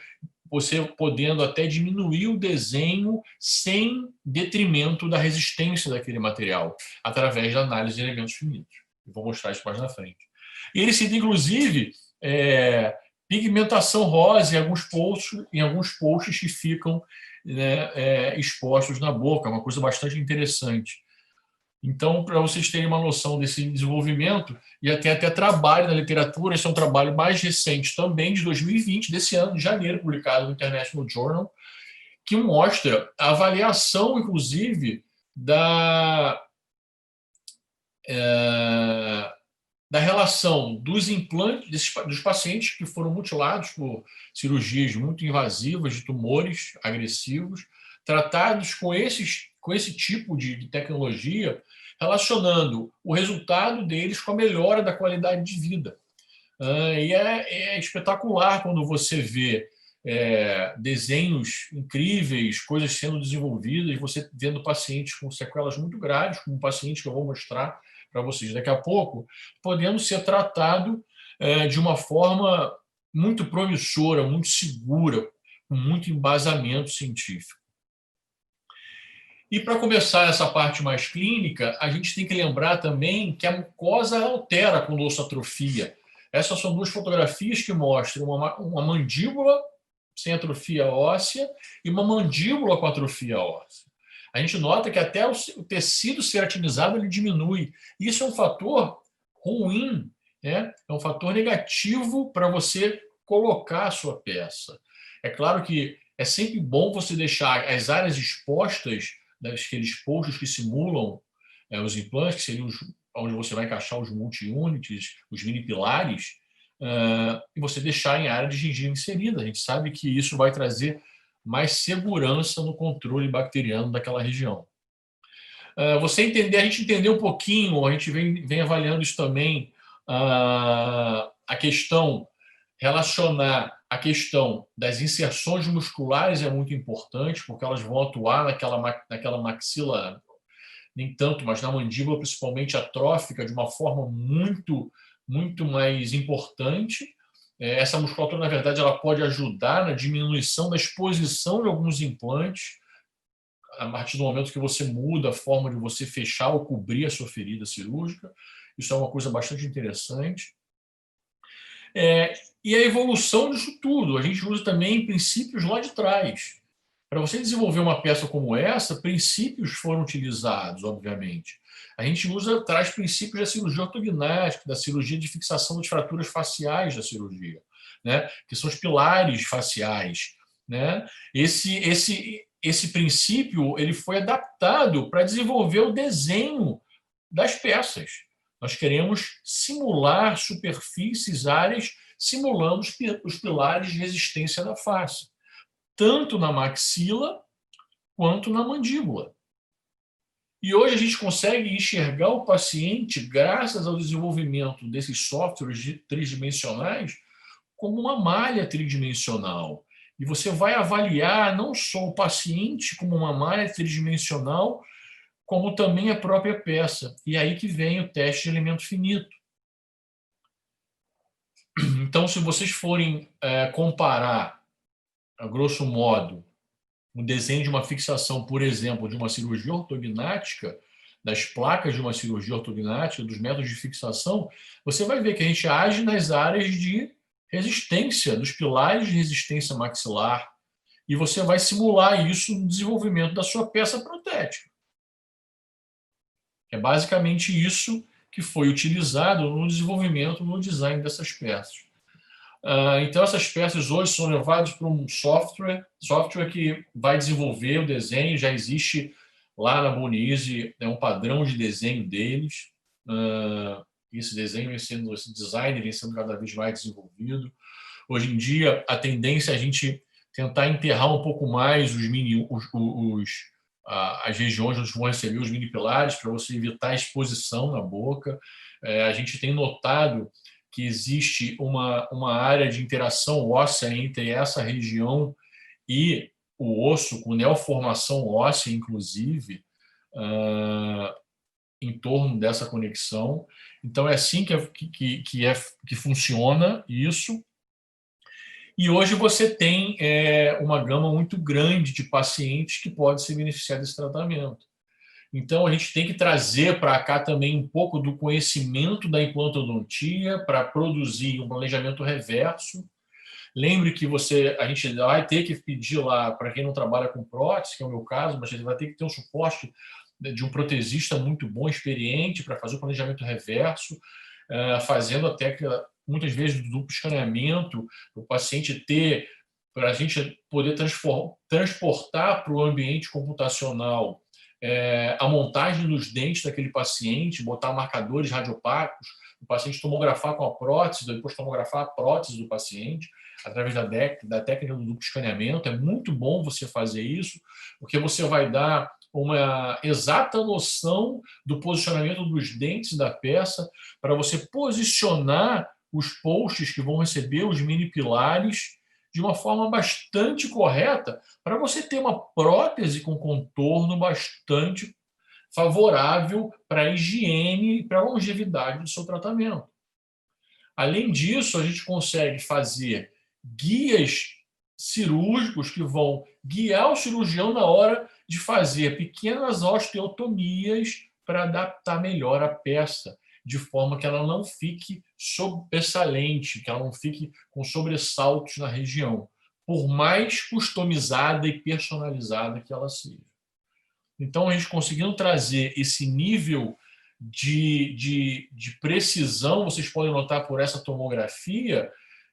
você podendo até diminuir o desenho sem detrimento da resistência daquele material, através da análise de elementos finitos. Eu vou mostrar isso mais na frente. E ele cita, inclusive, pigmentação rosa em alguns posts que ficam, né, expostos na boca, uma coisa bastante interessante. Então, para vocês terem uma noção desse desenvolvimento, e até trabalho na literatura, esse é um trabalho mais recente também, de 2020, desse ano, de janeiro, publicado no International Journal, que mostra a avaliação, inclusive, da relação dos implantes, dos pacientes que foram mutilados por cirurgias muito invasivas de tumores agressivos, tratados com esse tipo de tecnologia, relacionando o resultado deles com a melhora da qualidade de vida. E é espetacular quando você vê desenhos incríveis, coisas sendo desenvolvidas, você vendo pacientes com sequelas muito graves, como um paciente que eu vou mostrar para vocês daqui a pouco, podendo ser tratado de uma forma muito promissora, muito segura, com muito embasamento científico. E para começar essa parte mais clínica, a gente tem que lembrar também que a mucosa altera com osteoatrofia. Essas são duas fotografias que mostram uma mandíbula sem atrofia óssea e uma mandíbula com atrofia óssea. A gente nota que até o tecido ceratinizado ele diminui. Isso é um fator ruim, né? É um fator negativo para você colocar a sua peça. É claro que é sempre bom você deixar as áreas expostas daqueles posts que simulam os implantes, que seriam onde você vai encaixar os multi-units, os mini-pilares, e você deixar em área de gengiva inserida. A gente sabe que isso vai trazer mais segurança no controle bacteriano daquela região. A gente entender um pouquinho, a gente vem avaliando isso também, a questão, relacionar a questão das inserções musculares é muito importante, porque elas vão atuar naquela maxila, nem tanto, mas na mandíbula, principalmente atrófica, de uma forma muito, muito mais importante. Essa musculatura, na verdade, ela pode ajudar na diminuição da exposição de alguns implantes, a partir do momento que você muda a forma de você fechar ou cobrir a sua ferida cirúrgica. Isso é uma coisa bastante interessante. E a evolução disso tudo. A gente usa também princípios lá de trás. Para você desenvolver uma peça como essa, princípios foram utilizados, obviamente. A gente traz princípios da cirurgia ortognática, da cirurgia de fixação das fraturas faciais da cirurgia, né? Que são os pilares faciais, né? Esse princípio ele foi adaptado para desenvolver o desenho das peças. Nós queremos simular superfícies, áreas, simulando os pilares de resistência da face, tanto na maxila quanto na mandíbula. E hoje a gente consegue enxergar o paciente, graças ao desenvolvimento desses softwares tridimensionais, como uma malha tridimensional. E você vai avaliar não só o paciente como uma malha tridimensional, como também a própria peça. E aí que vem o teste de elemento finito. Então, se vocês forem comparar, a grosso modo, o desenho de uma fixação, por exemplo, de uma cirurgia ortognática, das placas de uma cirurgia ortognática, dos métodos de fixação, você vai ver que a gente age nas áreas de resistência, dos pilares de resistência maxilar, e você vai simular isso no desenvolvimento da sua peça protética. É basicamente isso que foi utilizado no desenvolvimento, no design dessas peças. Então, essas peças hoje são levadas para um software que vai desenvolver o desenho, já existe lá na Bone-Easy, um padrão de desenho deles. Esse desenho, esse design vem sendo cada vez mais desenvolvido. Hoje em dia, a tendência é a gente tentar enterrar um pouco mais as regiões onde vão receber os mini pilares, para você evitar a exposição na boca. A gente tem notado que existe uma área de interação óssea entre essa região e o osso, com neoformação óssea, inclusive, em torno dessa conexão. Então, é assim que funciona isso. E hoje você tem uma gama muito grande de pacientes que podem se beneficiar desse tratamento. Então, a gente tem que trazer para cá também um pouco do conhecimento da implantodontia para produzir um planejamento reverso. Lembre que a gente vai ter que pedir lá, para quem não trabalha com prótese, que é o meu caso, mas a gente vai ter que ter um suporte de um protesista muito bom, experiente, para fazer o planejamento reverso, fazendo a técnica, muitas vezes, do duplo escaneamento, o paciente para a gente poder transportar para o ambiente computacional a montagem dos dentes daquele paciente, botar marcadores radiopacos, o paciente tomografar com a prótese, depois tomografar a prótese do paciente, através da técnica do duplo escaneamento. É muito bom você fazer isso, porque você vai dar uma exata noção do posicionamento dos dentes da peça, para você posicionar os posts que vão receber os mini pilares de uma forma bastante correta, para você ter uma prótese com contorno bastante favorável para a higiene e para a longevidade do seu tratamento. Além disso, a gente consegue fazer guias cirúrgicos que vão guiar o cirurgião na hora de fazer pequenas osteotomias para adaptar melhor a peça, de forma que ela não fique sobressalente, que ela não fique com sobressaltos na região, por mais customizada e personalizada que ela seja. Então, a gente conseguindo trazer esse nível de precisão, vocês podem notar por essa tomografia,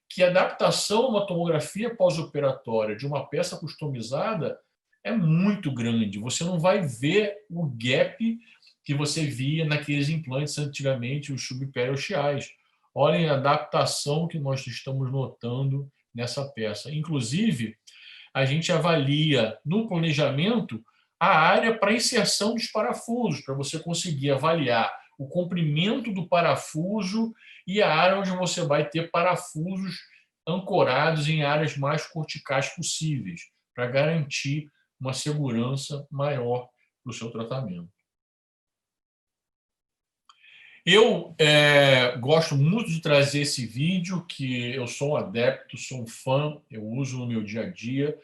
que a adaptação a uma tomografia pós-operatória de uma peça customizada é muito grande. Você não vai ver o gap que você via naqueles implantes antigamente, os subperiosteais. Olhem a adaptação que nós estamos notando nessa peça. Inclusive, a gente avalia no planejamento a área para inserção dos parafusos, para você conseguir avaliar o comprimento do parafuso e a área onde você vai ter parafusos ancorados em áreas mais corticais possíveis, para garantir uma segurança maior para o seu tratamento. Eu gosto muito de trazer esse vídeo, que eu sou um adepto, sou um fã, eu uso no meu dia a dia.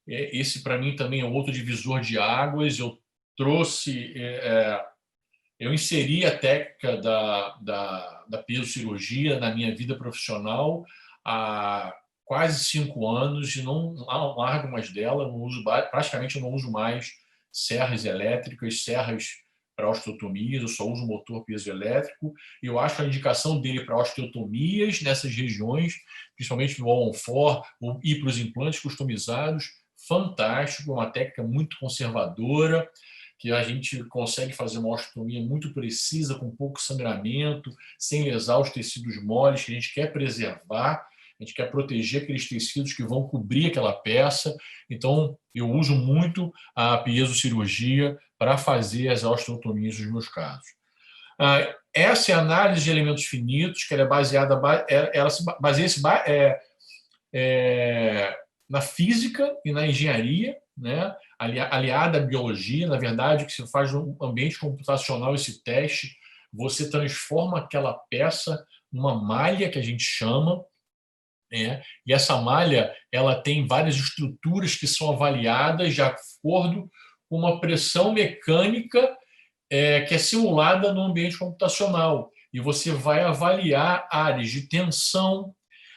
Esse, para mim, também é outro divisor de águas. Eu trouxe, eu inseri a técnica da piezocirurgia na minha vida profissional há quase 5 anos e não largo mais dela. Praticamente eu não uso mais serras elétricas, serras para osteotomias, eu só uso motor piezoelétrico, e eu acho a indicação dele para osteotomias nessas regiões, principalmente no all-on-4, e para os implantes customizados, fantástico, uma técnica muito conservadora, que a gente consegue fazer uma osteotomia muito precisa, com pouco sangramento, sem lesar os tecidos moles que a gente quer preservar, a gente quer proteger aqueles tecidos que vão cobrir aquela peça. Então, eu uso muito a piezocirurgia para fazer as osteotomias dos meus casos. Essa é a análise de elementos finitos, que ela é baseada, ela se baseia na física e na engenharia, né? Aliada à biologia. Na verdade, o que se faz no ambiente computacional, esse teste, você transforma aquela peça numa malha, que a gente chama, e essa malha ela tem várias estruturas que são avaliadas de acordo com uma pressão mecânica que é simulada no ambiente computacional. E você vai avaliar áreas de tensão,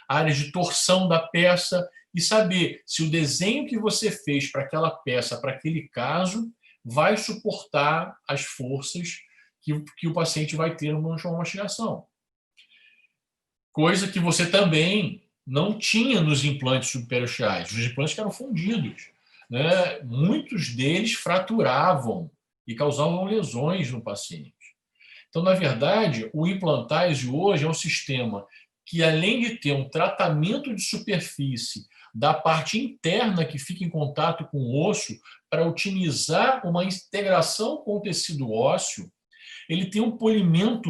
áreas de torção da peça, e saber se o desenho que você fez para aquela peça, para aquele caso, vai suportar as forças que o paciente vai ter numa mastigação. Coisa que você também não tinha nos implantes subperiosteais. Os implantes que eram fundidos, né? Muitos deles fraturavam e causavam lesões no paciente. Então, na verdade, o Implantize hoje é um sistema que, além de ter um tratamento de superfície da parte interna que fica em contato com o osso, para otimizar uma integração com o tecido ósseo, ele tem um polimento,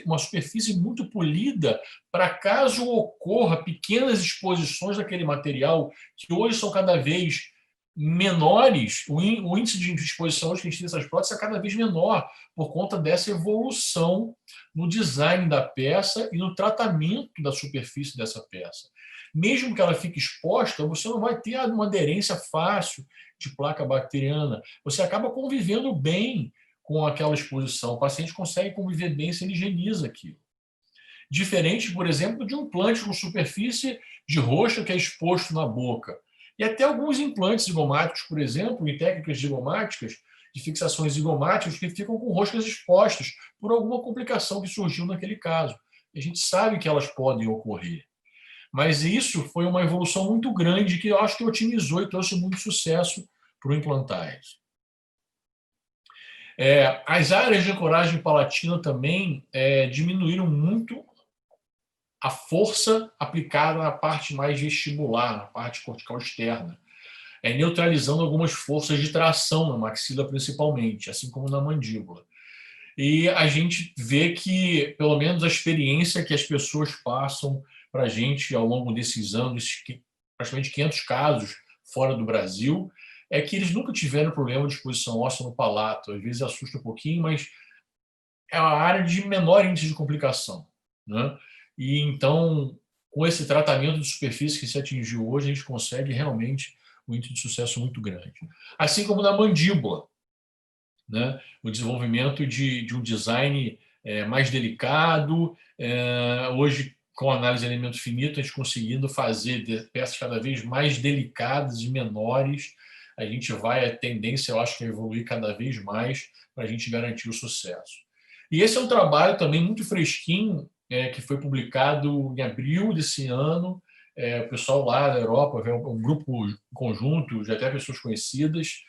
uma superfície muito polida, para caso ocorra pequenas exposições daquele material, que hoje são cada vez menores, o índice de exposição hoje que a gente tem nessas próteses é cada vez menor, por conta dessa evolução no design da peça e no tratamento da superfície dessa peça. Mesmo que ela fique exposta, você não vai ter uma aderência fácil de placa bacteriana. Você acaba convivendo bem com aquela exposição. O paciente consegue conviver bem se ele higieniza aquilo. Diferente, por exemplo, de um implante com superfície de roxa que é exposto na boca. E até alguns implantes zigomáticos, por exemplo, em técnicas zigomáticas, de fixações zigomáticas, que ficam com roscas expostas por alguma complicação que surgiu naquele caso. A gente sabe que elas podem ocorrer. Mas isso foi uma evolução muito grande que eu acho que otimizou e trouxe muito sucesso para o Implantize. As áreas de ancoragem palatina também diminuíram muito a força aplicada na parte mais vestibular, na parte cortical externa, neutralizando algumas forças de tração na maxila principalmente, assim como na mandíbula. E a gente vê que, pelo menos a experiência que as pessoas passam para a gente ao longo desses anos, praticamente 500 casos fora do Brasil, é que eles nunca tiveram problema de exposição óssea no palato. Às vezes assusta um pouquinho, mas é a área de menor índice de complicação, né? E então, com esse tratamento de superfície que se atingiu hoje, a gente consegue realmente um índice de sucesso muito grande. Assim como na mandíbula, né? O desenvolvimento de um design mais delicado. Hoje, com análise de elemento finito, a gente conseguindo fazer peças cada vez mais delicadas e menores, a gente vai, a tendência, eu acho, que é evoluir cada vez mais para a gente garantir o sucesso. E esse é um trabalho também muito fresquinho, que foi publicado em abril desse ano. O pessoal lá da Europa, um grupo conjunto de até pessoas conhecidas,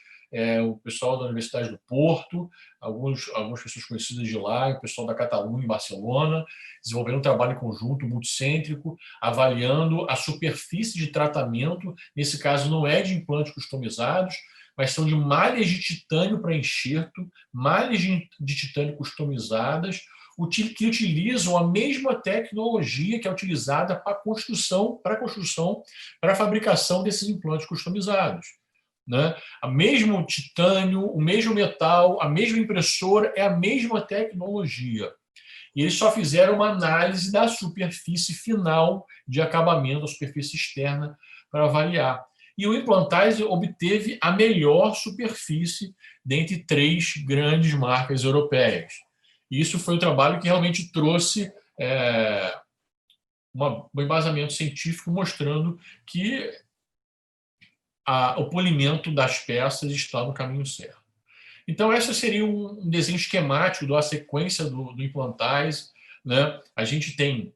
o pessoal da Universidade do Porto, algumas pessoas conhecidas de lá, o pessoal da Catalunha, em Barcelona, desenvolvendo um trabalho em conjunto, multicêntrico, avaliando a superfície de tratamento. Nesse caso, não é de implantes customizados, mas são de malhas de titânio para enxerto, malhas de titânio customizadas, que utilizam a mesma tecnologia que é utilizada para a construção, para a fabricação desses implantes customizados, né? O mesmo titânio, o mesmo metal, a mesma impressora, é a mesma tecnologia. E eles só fizeram uma análise da superfície final de acabamento, da superfície externa, para avaliar. E o Implantize obteve a melhor superfície dentre 3 grandes marcas europeias. E isso foi um trabalho que realmente trouxe um embasamento científico mostrando que o polimento das peças está no caminho certo. Então, esse seria um desenho esquemático da sequência do Implantize, né? A gente tem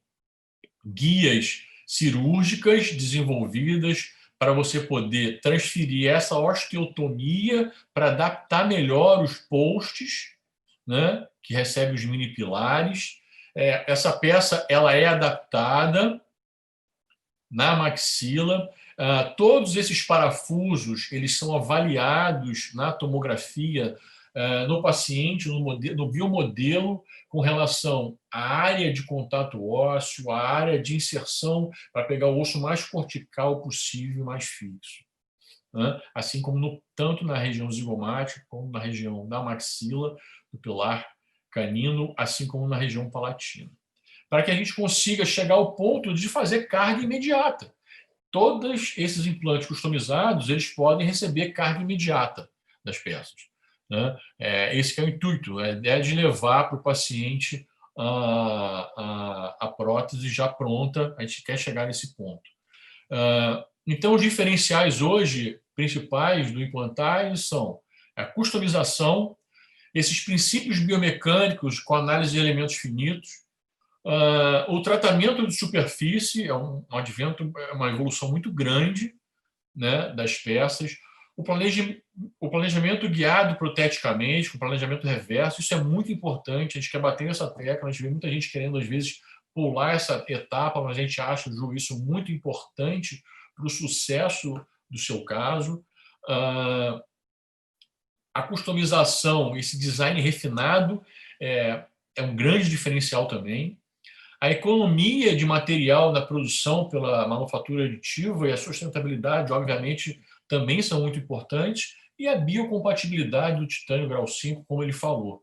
guias cirúrgicas desenvolvidas para você poder transferir essa osteotomia para adaptar melhor os postes, né, que recebe os mini pilares. Essa peça ela é adaptada na maxila. Todos esses parafusos eles são avaliados na tomografia no paciente, no biomodelo, com relação à área de contato ósseo, à área de inserção, para pegar o osso mais cortical possível, mais fixo, né? Assim como tanto na região zigomática, como na região da maxila, do pilar canino, assim como na região palatina, para que a gente consiga chegar ao ponto de fazer carga imediata. Todos esses implantes customizados eles podem receber carga imediata das peças, né? Esse que é o intuito, é de levar para o paciente a prótese já pronta. A gente quer chegar nesse ponto. Então, os diferenciais hoje principais do Implantize são a customização, esses princípios biomecânicos com análise de elementos finitos, o tratamento de superfície é um advento, uma evolução muito grande, né, das peças, o planejamento guiado proteticamente, com planejamento reverso, isso é muito importante. A gente quer bater nessa tecla, a gente vê muita gente querendo, às vezes, pular essa etapa, mas a gente acha, Ju, isso muito importante para o sucesso do seu caso. A customização, esse design refinado é um grande diferencial também. A economia de material na produção pela manufatura aditiva e a sustentabilidade, obviamente, também são muito importantes. E a biocompatibilidade do titânio grau 5, como ele falou.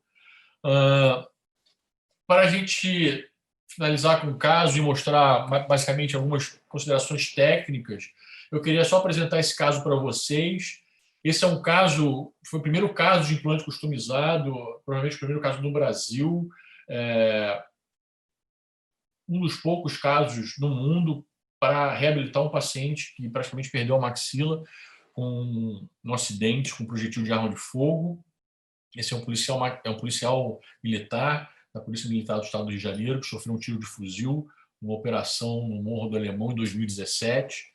Para a gente finalizar com o caso e mostrar basicamente algumas considerações técnicas, eu queria só apresentar esse caso para vocês. Esse é um caso, foi o primeiro caso de implante customizado, provavelmente o primeiro caso no Brasil, um dos poucos casos no mundo para reabilitar um paciente que praticamente perdeu a maxila com um acidente com projetil de arma de fogo. Esse é um policial militar da Polícia Militar do Estado do Rio de Janeiro, que sofreu um tiro de fuzil numa operação no Morro do Alemão em 2017.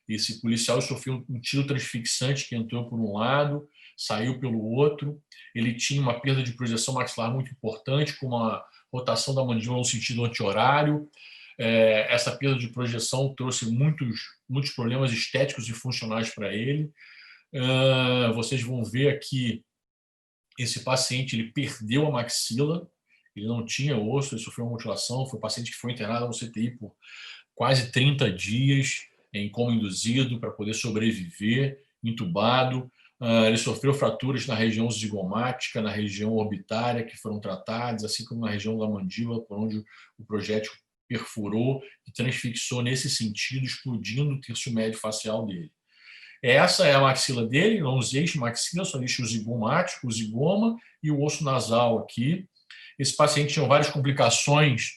Esse policial sofreu um tiro transfixante que entrou por um lado, saiu pelo outro. Ele tinha uma perda de projeção maxilar muito importante, com uma rotação da mandíbula no sentido anti-horário. Essa perda de projeção trouxe muitos problemas estéticos e funcionais para ele. Vocês vão ver aqui, esse paciente ele perdeu a maxila, ele não tinha osso, ele sofreu uma mutilação, foi um paciente que foi internado no CTI por quase 30 dias, em coma induzido, para poder sobreviver, entubado. Ele sofreu fraturas na região zigomática, na região orbitária, que foram tratadas, assim como na região da mandíbula, por onde o projétil perfurou e transfixou nesse sentido, explodindo o terço médio facial dele. Essa é a maxila dele, não existe maxila, só existe o zigomático, o zigoma e o osso nasal aqui. Esse paciente tinha várias complicações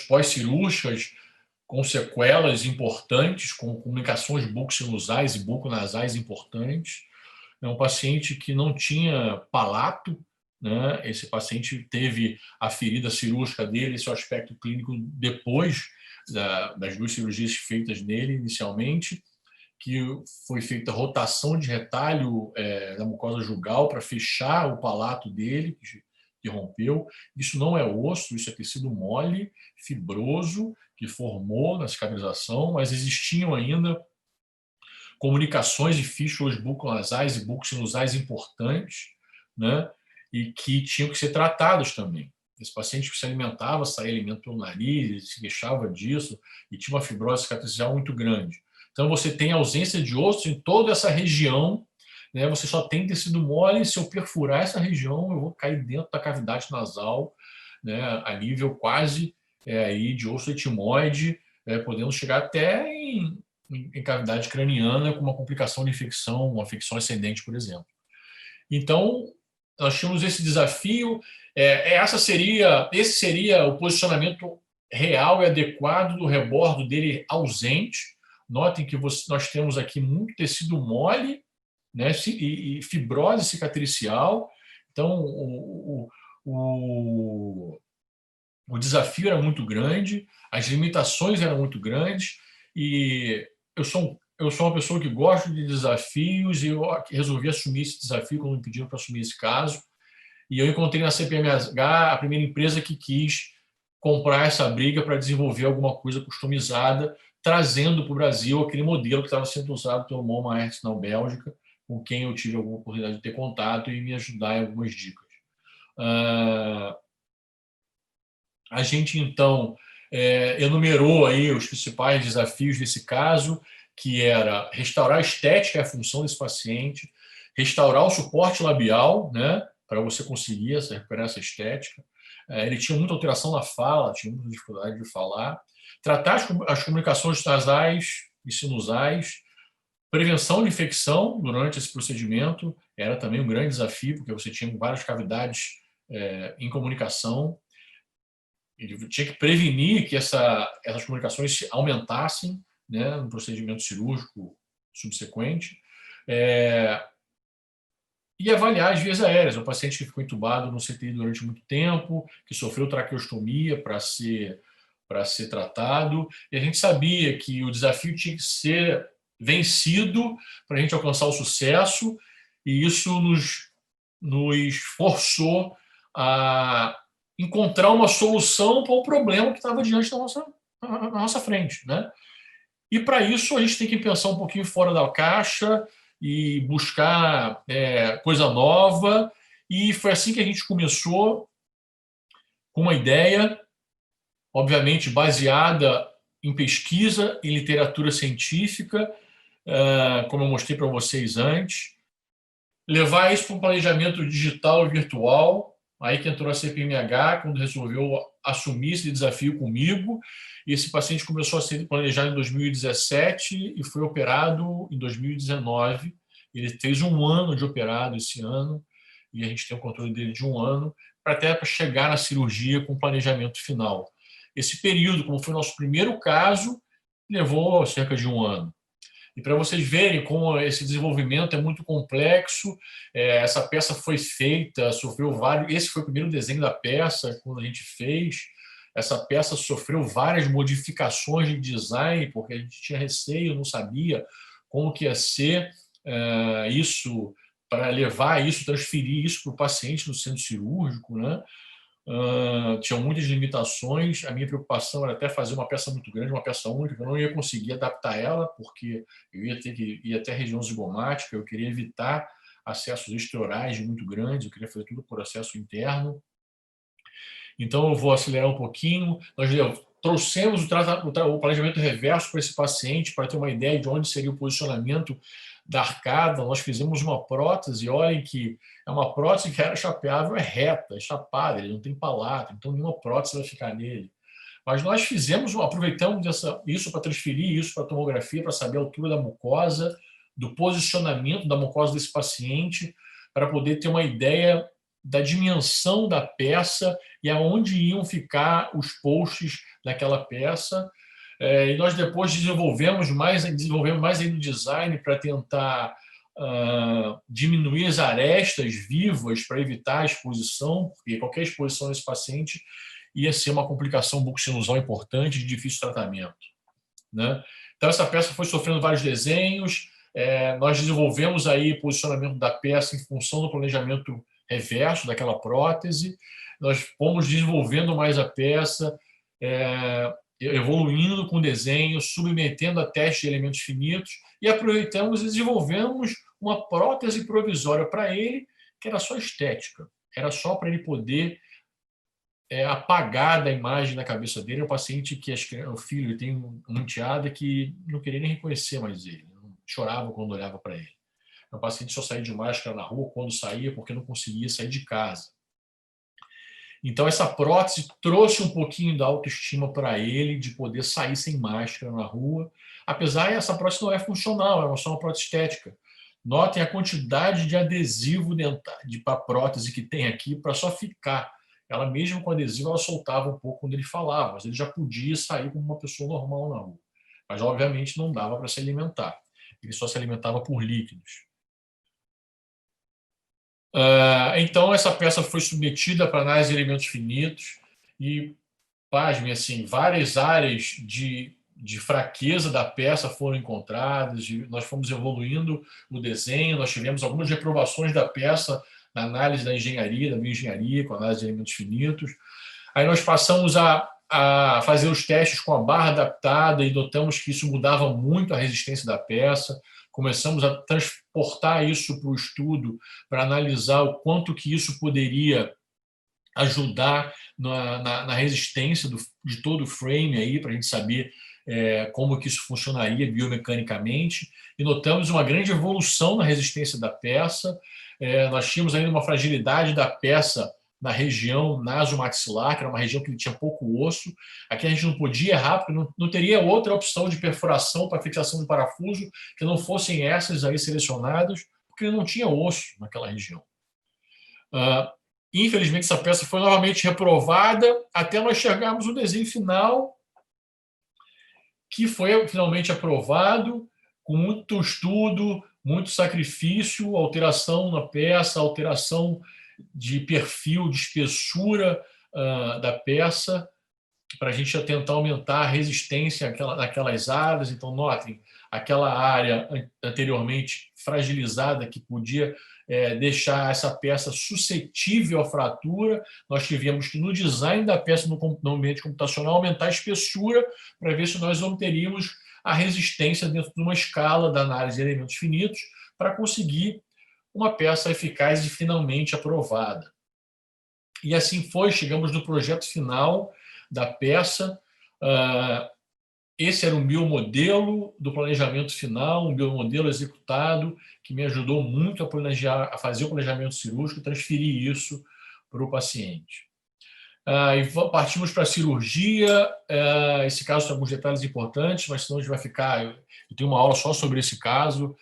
pós-cirúrgicas, com sequelas importantes, com comunicações bucosinusais e buconasais importantes. É um paciente que não tinha palato, né? Esse paciente teve a ferida cirúrgica dele, esse é o aspecto clínico depois das duas cirurgias feitas nele inicialmente, que foi feita rotação de retalho da mucosa jugal para fechar o palato dele, que rompeu. Isso não é osso, isso é tecido mole, fibroso, que formou na cicatrização, mas existiam ainda comunicações de fístulas buconasais e bucosinusais importantes, né? E que tinham que ser tratados também. Esse paciente que se alimentava, saía alimento pelo nariz, ele se queixava disso e tinha uma fibrose cicatricial muito grande. Então, você tem ausência de osso em toda essa região, né? Você só tem tecido mole, se eu perfurar essa região, eu vou cair dentro da cavidade nasal, né? A nível quase aí de osso etimoide, podendo chegar até em cavidade craniana, com uma complicação de infecção, uma infecção ascendente, por exemplo. Então, nós tínhamos esse desafio. Esse seria o posicionamento real e adequado do rebordo dele ausente. Notem que nós temos aqui muito tecido mole, né, e fibrose cicatricial. Então, o desafio era muito grande, as limitações eram muito grandes, e eu sou uma pessoa que gosta de desafios, e eu resolvi assumir esse desafio quando me pediram para assumir esse caso. E eu encontrei na CPMH a primeira empresa que quis comprar essa briga para desenvolver alguma coisa customizada, trazendo para o Brasil aquele modelo que estava sendo usado pelo Moma Hertz na Bélgica, com quem eu tive alguma oportunidade de ter contato e me ajudar em algumas dicas. A gente, então, enumerou aí os principais desafios desse caso, que era restaurar a estética e a função desse paciente, restaurar o suporte labial, né, para você conseguir recuperar essa estética. Ele tinha muita alteração na fala, tinha muita dificuldade de falar. Tratar as comunicações nasais e sinusais. Prevenção de infecção durante esse procedimento era também um grande desafio, porque você tinha várias cavidades em comunicação. Ele tinha que prevenir que essas comunicações se aumentassem, né, no procedimento cirúrgico subsequente. E avaliar as vias aéreas. O paciente que ficou entubado no CTI durante muito tempo, que sofreu traqueostomia para ser tratado. E a gente sabia que o desafio tinha que ser vencido para a gente alcançar o sucesso, e isso nos forçou a encontrar uma solução para o problema que estava diante da nossa frente, né? E para isso a gente tem que pensar um pouquinho fora da caixa e buscar coisa nova. E foi assim que a gente começou, com uma ideia, obviamente baseada em pesquisa, em literatura científica, como eu mostrei para vocês antes, levar isso para um planejamento digital e virtual. Aí que entrou a CPMH, quando resolveu assumir esse desafio comigo. E esse paciente começou a ser planejado em 2017 e foi operado em 2019. Ele fez 1 ano de operado esse ano, e a gente tem o controle dele de 1 ano, para chegar na cirurgia com o planejamento final. Esse período, como foi o nosso primeiro caso, levou cerca de 1 ano. E para vocês verem como esse desenvolvimento é muito complexo, essa peça foi feita, sofreu vários... Esse foi o primeiro desenho da peça, quando a gente fez. Essa peça sofreu várias modificações de design, porque a gente tinha receio, não sabia como que ia ser isso, para levar isso, transferir isso para o paciente no centro cirúrgico, né? Tinha muitas limitações. A minha preocupação era até fazer uma peça muito grande, uma peça única. Eu não ia conseguir adaptar ela, porque eu ia ter que ir até a região zigomática. Eu queria evitar acessos extraorais muito grandes, eu queria fazer tudo por acesso interno. Então eu vou acelerar um pouquinho. Nós trouxemos o planejamento reverso para esse paciente, para ter uma ideia de onde seria o posicionamento da arcada. Nós fizemos uma prótese, olhem que é uma prótese que era chapeável, é reta, é chapada, ele não tem palato, então nenhuma prótese vai ficar nele. Mas nós aproveitamos isso para transferir isso para a tomografia, para saber a altura da mucosa, do posicionamento da mucosa desse paciente, para poder ter uma ideia da dimensão da peça e aonde iam ficar os posts daquela peça. E nós depois desenvolvemos mais ainda o design para tentar diminuir as arestas vivas para evitar a exposição, porque qualquer exposição nesse paciente ia ser uma complicação bucosinusal importante de difícil tratamento, né? Então essa peça foi sofrendo vários desenhos. Nós desenvolvemos aí o posicionamento da peça em função do planejamento reverso daquela prótese. Nós fomos desenvolvendo mais a peça, evoluindo com o desenho, submetendo a teste de elementos finitos, e aproveitamos e desenvolvemos uma prótese provisória para ele, que era só estética, era só para ele poder apagar da imagem na cabeça dele. É um paciente que o filho tem uma enteada que não queria nem reconhecer mais ele, chorava quando olhava para ele. O paciente só saía de máscara na rua quando saía, porque não conseguia sair de casa. Então, essa prótese trouxe um pouquinho da autoestima para ele, de poder sair sem máscara na rua. Apesar que essa prótese não é funcional, é só uma prótese estética. Notem a quantidade de adesivo para a prótese que tem aqui, para só ficar. Ela, mesmo com adesivo, ela soltava um pouco quando ele falava, mas ele já podia sair como uma pessoa normal na rua. Mas, obviamente, não dava para se alimentar. Ele só se alimentava por líquidos. Então, essa peça foi submetida para análise de elementos finitos e, pasmem, assim, várias áreas de fraqueza da peça foram encontradas. Nós fomos evoluindo o desenho, nós tivemos algumas reprovações da peça na análise da engenharia, da bioengenharia, com a análise de elementos finitos. Aí nós passamos a fazer os testes com a barra adaptada e notamos que isso mudava muito a resistência da peça. Começamos a transportar isso para o estudo, para analisar o quanto que isso poderia ajudar na resistência de todo o frame, aí, para a gente saber como que isso funcionaria biomecanicamente. E notamos uma grande evolução na resistência da peça. Nós tínhamos ainda uma fragilidade da peça na região nasomaxilar, que era uma região que tinha pouco osso. Aqui a gente não podia errar, porque não teria outra opção de perfuração para fixação do parafuso que não fossem essas aí selecionadas, porque não tinha osso naquela região. Infelizmente, essa peça foi novamente reprovada, até nós chegarmos no desenho final, que foi finalmente aprovado, com muito estudo, muito sacrifício, alteração na peça, alteração de perfil, de espessura da peça, para a gente tentar aumentar a resistência naquelas áreas. Então, notem, aquela área anteriormente fragilizada que podia deixar essa peça suscetível à fratura, nós tivemos que, no design da peça no ambiente computacional, aumentar a espessura para ver se nós obteríamos a resistência dentro de uma escala da análise de elementos finitos para conseguir uma peça eficaz e finalmente aprovada. E assim foi, chegamos no projeto final da peça. Esse era o meu modelo do planejamento final, um meu modelo executado, que me ajudou muito a fazer o planejamento cirúrgico e transferir isso para o paciente. E partimos para a cirurgia. Esse caso tem alguns detalhes importantes, mas senão a gente vai ficar... Eu tenho uma aula só sobre esse caso.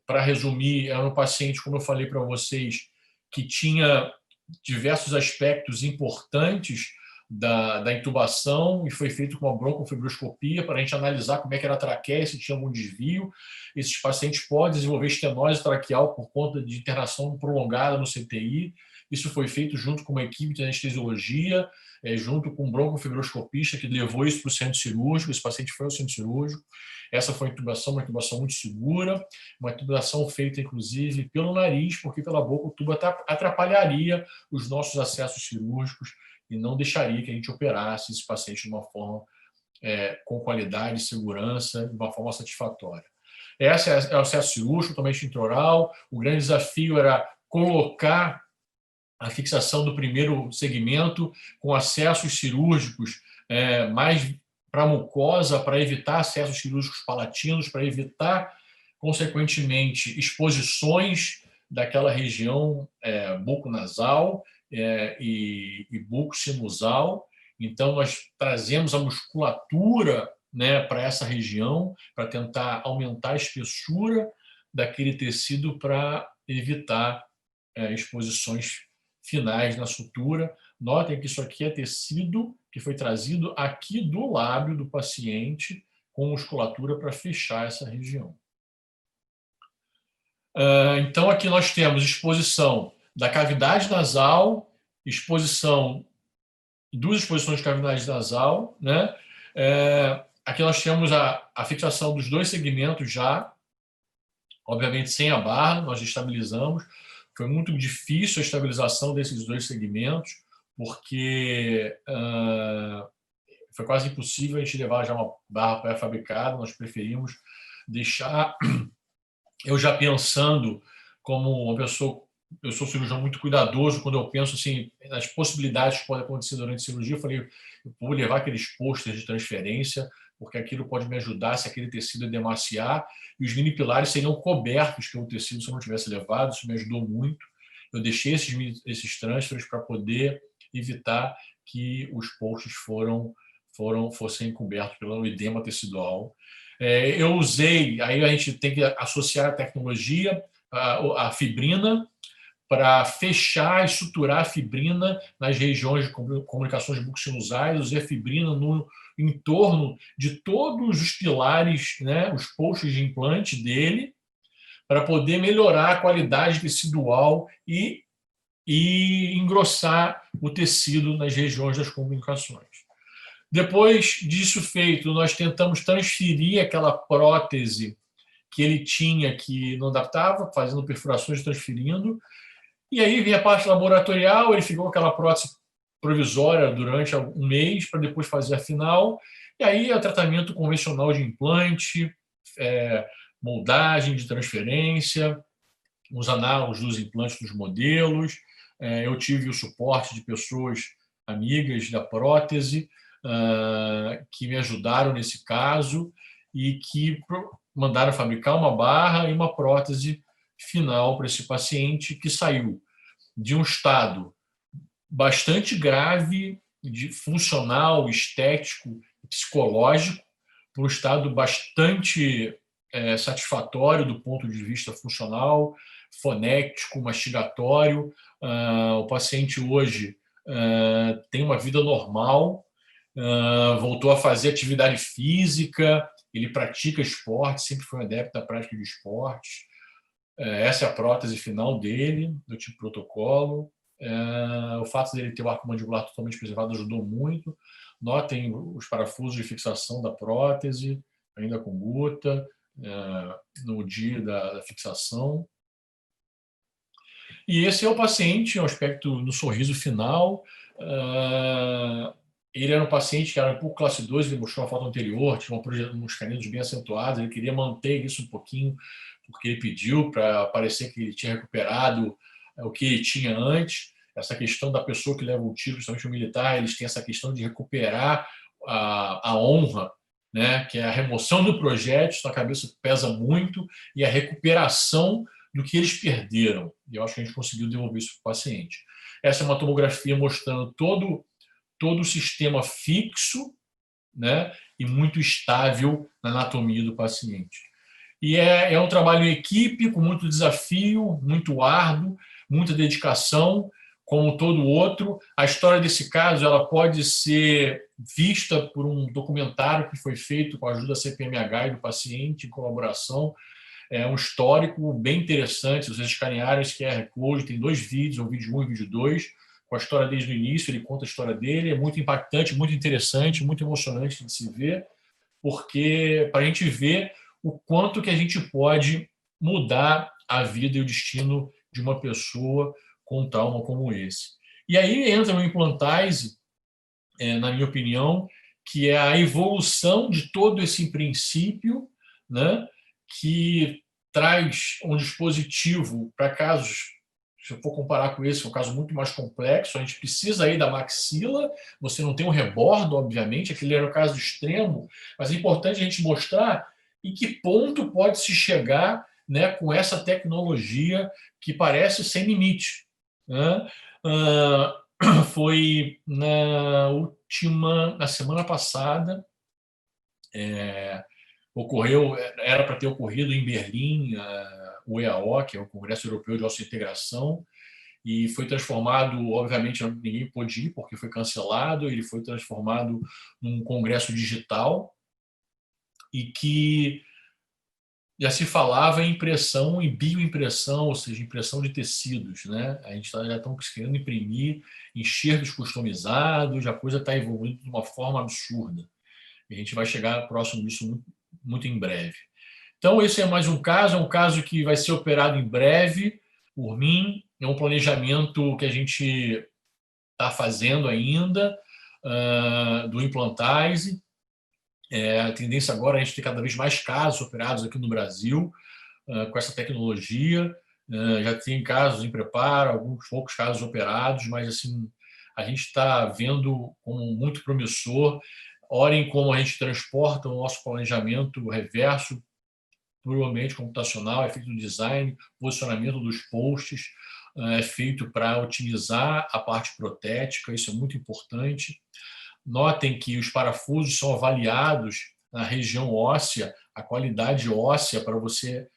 Para resumir, era um paciente, como eu falei para vocês, que tinha diversos aspectos importantes da intubação, e foi feito com uma broncofibroscopia para a gente analisar como é que era a traqueia, se tinha algum desvio. Esses pacientes podem desenvolver estenose traqueal por conta de internação prolongada no CTI. Isso foi feito junto com uma equipe de anestesiologia, junto com um broncofibroscopista que levou isso para o centro cirúrgico. Esse paciente foi ao centro cirúrgico. Essa foi uma intubação muito segura, uma intubação feita, inclusive, pelo nariz, porque pela boca o tubo atrapalharia os nossos acessos cirúrgicos e não deixaria que a gente operasse esse paciente de uma forma com qualidade, segurança, de uma forma satisfatória. Esse é o acesso cirúrgico, totalmente intraoral. O grande desafio era colocar a fixação do primeiro segmento com acessos cirúrgicos mais para a mucosa, para evitar acessos cirúrgicos palatinos, para evitar, consequentemente, exposições daquela região buco-nasal e buco-sinusal. Então, nós trazemos a musculatura para essa região, para tentar aumentar a espessura daquele tecido para evitar exposições finais na sutura. Notem que isso aqui é tecido que foi trazido aqui do lábio do paciente com musculatura para fechar essa região. Então, aqui nós temos exposição da cavidade nasal, duas exposições de cavidade nasal, né? Aqui nós temos a fixação dos dois segmentos já, obviamente sem a barra, nós estabilizamos. Foi muito difícil a estabilização desses dois segmentos, porque foi quase impossível a gente levar já uma barra pré-fabricada. Nós preferimos deixar... Eu já pensando como uma pessoa... Eu sou cirurgião muito cuidadoso quando eu penso assim, nas possibilidades que podem acontecer durante a cirurgia. Eu falei, eu vou levar aqueles posters de transferência, porque aquilo pode me ajudar se aquele tecido demaciar, e os mini pilares seriam cobertos pelo tecido se eu não tivesse levado. Isso me ajudou muito. Eu deixei esses transfers para poder evitar que os posters fossem cobertos pelo edema tecidual. Eu usei, aí a gente tem que associar a tecnologia, a fibrina, para fechar e suturar a fibrina nas regiões de comunicações bucosinusais. Usei a fibrina em torno de todos os pilares, né, os postos de implante dele, para poder melhorar a qualidade tecidual e engrossar o tecido nas regiões das comunicações. Depois disso feito, nós tentamos transferir aquela prótese que ele tinha, que não adaptava, fazendo perfurações e transferindo. E aí vem a parte laboratorial. Ele ficou com aquela prótese provisória durante um mês, para depois fazer a final. E aí é o tratamento convencional de implante, moldagem de transferência, os análogos dos implantes dos modelos. Eu tive o suporte de pessoas amigas da prótese que me ajudaram nesse caso e que mandaram fabricar uma barra e uma prótese final para esse paciente, que saiu de um estado bastante grave, de funcional, estético e psicológico, para um estado bastante satisfatório do ponto de vista funcional, fonético, mastigatório. O paciente hoje tem uma vida normal, voltou a fazer atividade física, ele pratica esporte, sempre foi um adepto da prática de esporte. Essa é a prótese final dele, do tipo protocolo. O fato dele ter o arco mandibular totalmente preservado ajudou muito. Notem os parafusos de fixação da prótese, ainda com guta, no dia da fixação. E esse é o paciente, o aspecto no sorriso final. Ele era um paciente que era um pouco classe 2, ele mostrou uma foto anterior, tinha uns caninos bem acentuados, ele queria manter isso um pouquinho, porque ele pediu para parecer que ele tinha recuperado o que ele tinha antes. Essa questão da pessoa que leva um tiro, principalmente o militar, eles têm essa questão de recuperar a honra, né, que é a remoção do projétil, na cabeça pesa muito, e a recuperação do que eles perderam. E eu acho que a gente conseguiu devolver isso para o paciente. Essa é uma tomografia mostrando todo o sistema fixo, né, e muito estável na anatomia do paciente. E é um trabalho em equipe, com muito desafio, muito árduo, muita dedicação, como todo outro. A história desse caso ela pode ser vista por um documentário que foi feito com a ajuda da CPMH e do paciente, em colaboração. É um histórico bem interessante. Se vocês escanearem esse QR Code, tem 2 vídeos, um vídeo 1 e um vídeo 2, com a história desde o início. Ele conta a história dele, é muito impactante, muito interessante, muito emocionante de se ver, porque para a gente ver o quanto que a gente pode mudar a vida e o destino de uma pessoa com um trauma como esse. E aí entra o Implantize, na minha opinião, que é a evolução de todo esse princípio, né, que traz um dispositivo para casos, se eu for comparar com esse, é um caso muito mais complexo, a gente precisa aí da maxila, você não tem um rebordo, obviamente, aquele era o caso extremo, mas é importante a gente mostrar em que ponto pode se chegar, né, com essa tecnologia que parece sem limite, né? Foi na semana passada, era para ter ocorrido em Berlim, o EAO, que é o Congresso Europeu de Osteointegração, e foi transformado, obviamente ninguém pôde ir porque foi cancelado, ele foi transformado num congresso digital, e que já se falava em impressão, em bioimpressão, ou seja, impressão de tecidos, né? A gente já estão querendo imprimir enxertos customizados, a coisa está evoluindo de uma forma absurda. E a gente vai chegar próximo disso muito, muito em breve. Então, esse é mais um caso que vai ser operado em breve por mim. É um planejamento que a gente está fazendo ainda, do Implantize. A tendência agora é a gente ter cada vez mais casos operados aqui no Brasil com essa tecnologia. Já tem casos em preparo, alguns poucos casos operados, mas assim, a gente está vendo como muito promissor. Olhem como a gente transporta o nosso planejamento reverso para o ambiente computacional, é feito o design, posicionamento dos posts, é feito para otimizar a parte protética, isso é muito importante. Notem que os parafusos são avaliados na região óssea, a qualidade óssea, para você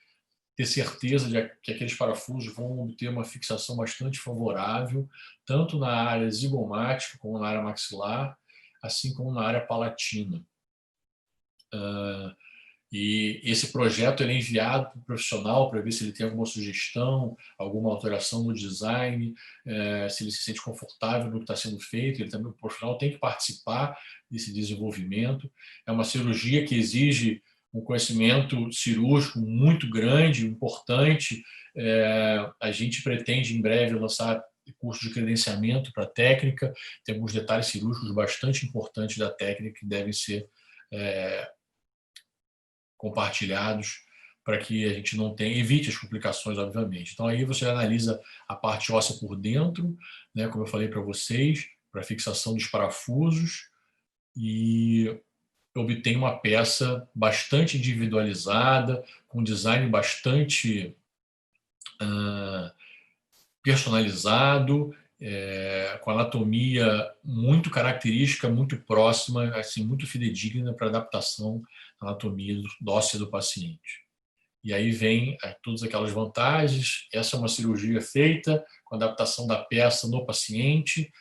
ter certeza de que aqueles parafusos vão obter uma fixação bastante favorável, tanto na área zigomática como na área maxilar, assim como na área palatina. E esse projeto ele é enviado para o profissional para ver se ele tem alguma sugestão, alguma alteração no design, se ele se sente confortável no que está sendo feito. Ele também, o profissional tem que participar desse desenvolvimento. É uma cirurgia que exige um conhecimento cirúrgico muito grande, importante. A gente pretende em breve lançar curso de credenciamento para a técnica. Tem alguns detalhes cirúrgicos bastante importantes da técnica que devem ser compartilhados para que a gente não tenha, evite as complicações, obviamente. Então, aí você analisa a parte óssea por dentro, né, como eu falei para vocês, para fixação dos parafusos, e obtém uma peça bastante individualizada, com design bastante personalizado, com anatomia muito característica, muito próxima, assim, muito fidedigna para adaptação à anatomia óssea do paciente. E aí vem todas aquelas vantagens. Essa é uma cirurgia feita com adaptação da peça no paciente.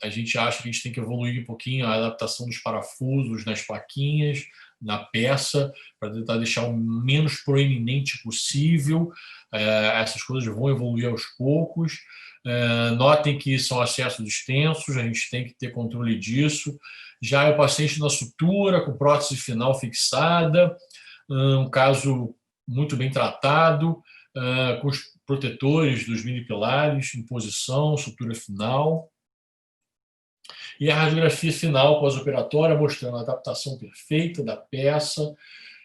A gente acha que a gente tem que evoluir um pouquinho a adaptação dos parafusos nas plaquinhas, na peça, para tentar deixar o menos proeminente possível. Essas coisas vão evoluir aos poucos. Notem que são acessos extensos, a gente tem que ter controle disso. Já é o paciente na sutura, com prótese final fixada, um caso muito bem tratado, com os protetores dos mini pilares em posição, sutura final. E a radiografia final pós-operatória mostrando a adaptação perfeita da peça.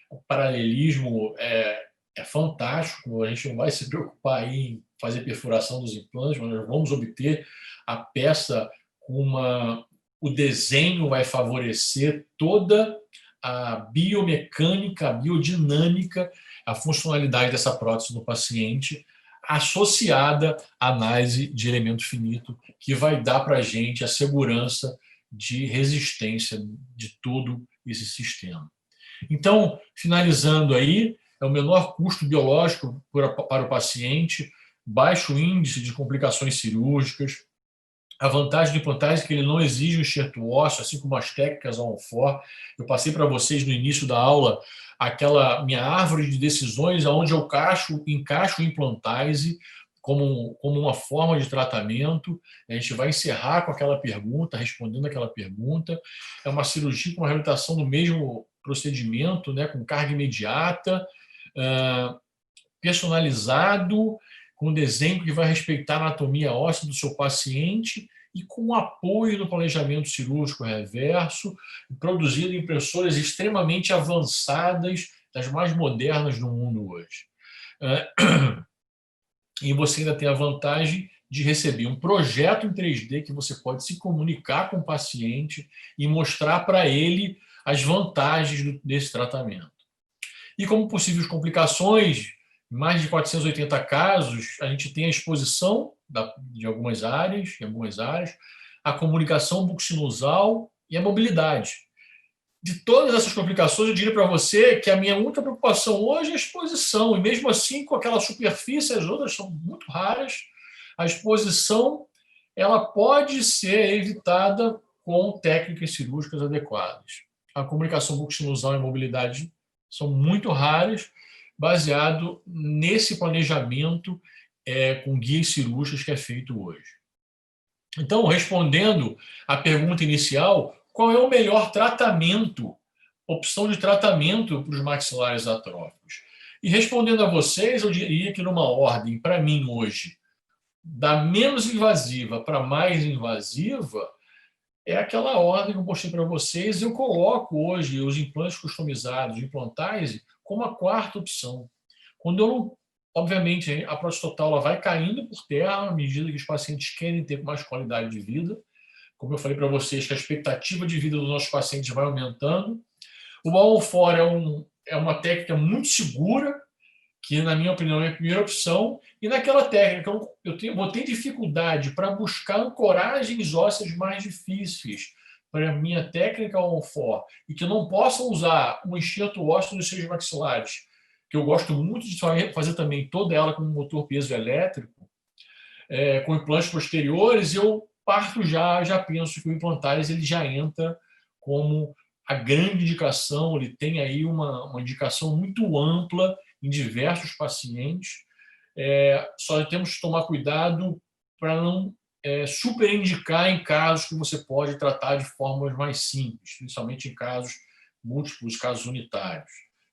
O paralelismo é fantástico, a gente não vai se preocupar aí em fazer perfuração dos implantes, mas nós vamos obter a peça com o desenho vai favorecer toda a biomecânica, a biodinâmica, a funcionalidade dessa prótese no paciente, associada à análise de elemento finito, que vai dar para a gente a segurança de resistência de todo esse sistema. Então, finalizando aí, é o menor custo biológico para o paciente, baixo índice de complicações cirúrgicas. A vantagem do implantagem é que ele não exige um enxerto ósseo, assim como as técnicas OnFor. Eu passei para vocês no início da aula aquela minha árvore de decisões, onde eu encaixo o implantase como uma forma de tratamento. A gente vai encerrar com aquela pergunta, respondendo aquela pergunta. É uma cirurgia com uma reabilitação do mesmo procedimento, né, com carga imediata, personalizado, com desenho que vai respeitar a anatomia óssea do seu paciente e com apoio no planejamento cirúrgico reverso, produzido em impressoras extremamente avançadas, das mais modernas do mundo hoje. E você ainda tem a vantagem de receber um projeto em 3D que você pode se comunicar com o paciente e mostrar para ele as vantagens desse tratamento. E como possíveis complicações, em mais de 480 casos, a gente tem a exposição de algumas áreas, a comunicação bucosinusal e a mobilidade. De todas essas complicações, eu diria para você que a minha única preocupação hoje é a exposição, e mesmo assim, com aquela superfície, as outras são muito raras, a exposição ela pode ser evitada com técnicas cirúrgicas adequadas. A comunicação bucosinusal e a mobilidade são muito raras, baseado nesse planejamento com guias cirúrgicos que é feito hoje. Então, respondendo à pergunta inicial, qual é o melhor tratamento, opção de tratamento para os maxilares atróficos? E respondendo a vocês, eu diria que numa ordem, para mim hoje, da menos invasiva para mais invasiva, é aquela ordem que eu mostrei para vocês. Eu coloco hoje os implantes customizados, o implantase, como a quarta opção. Quando eu não, obviamente, a prótese total ela vai caindo por terra à medida que os pacientes querem ter mais qualidade de vida. Como eu falei para vocês, que a expectativa de vida dos nossos pacientes vai aumentando. O OnFor é uma técnica muito segura, que, na minha opinião, é a primeira opção. E naquela técnica, vou ter dificuldade para buscar ancoragens ósseas mais difíceis para a minha técnica OnFor, e que eu não possa usar um enxerto ósseo nos seios maxilares, que eu gosto muito de fazer também toda ela com um motor piezoelétrico, com implantes posteriores, eu parto já penso que o implantares ele já entra como a grande indicação, ele tem aí uma indicação muito ampla em diversos pacientes. Só temos que tomar cuidado para não superindicar em casos que você pode tratar de formas mais simples, principalmente em casos múltiplos, casos unitários.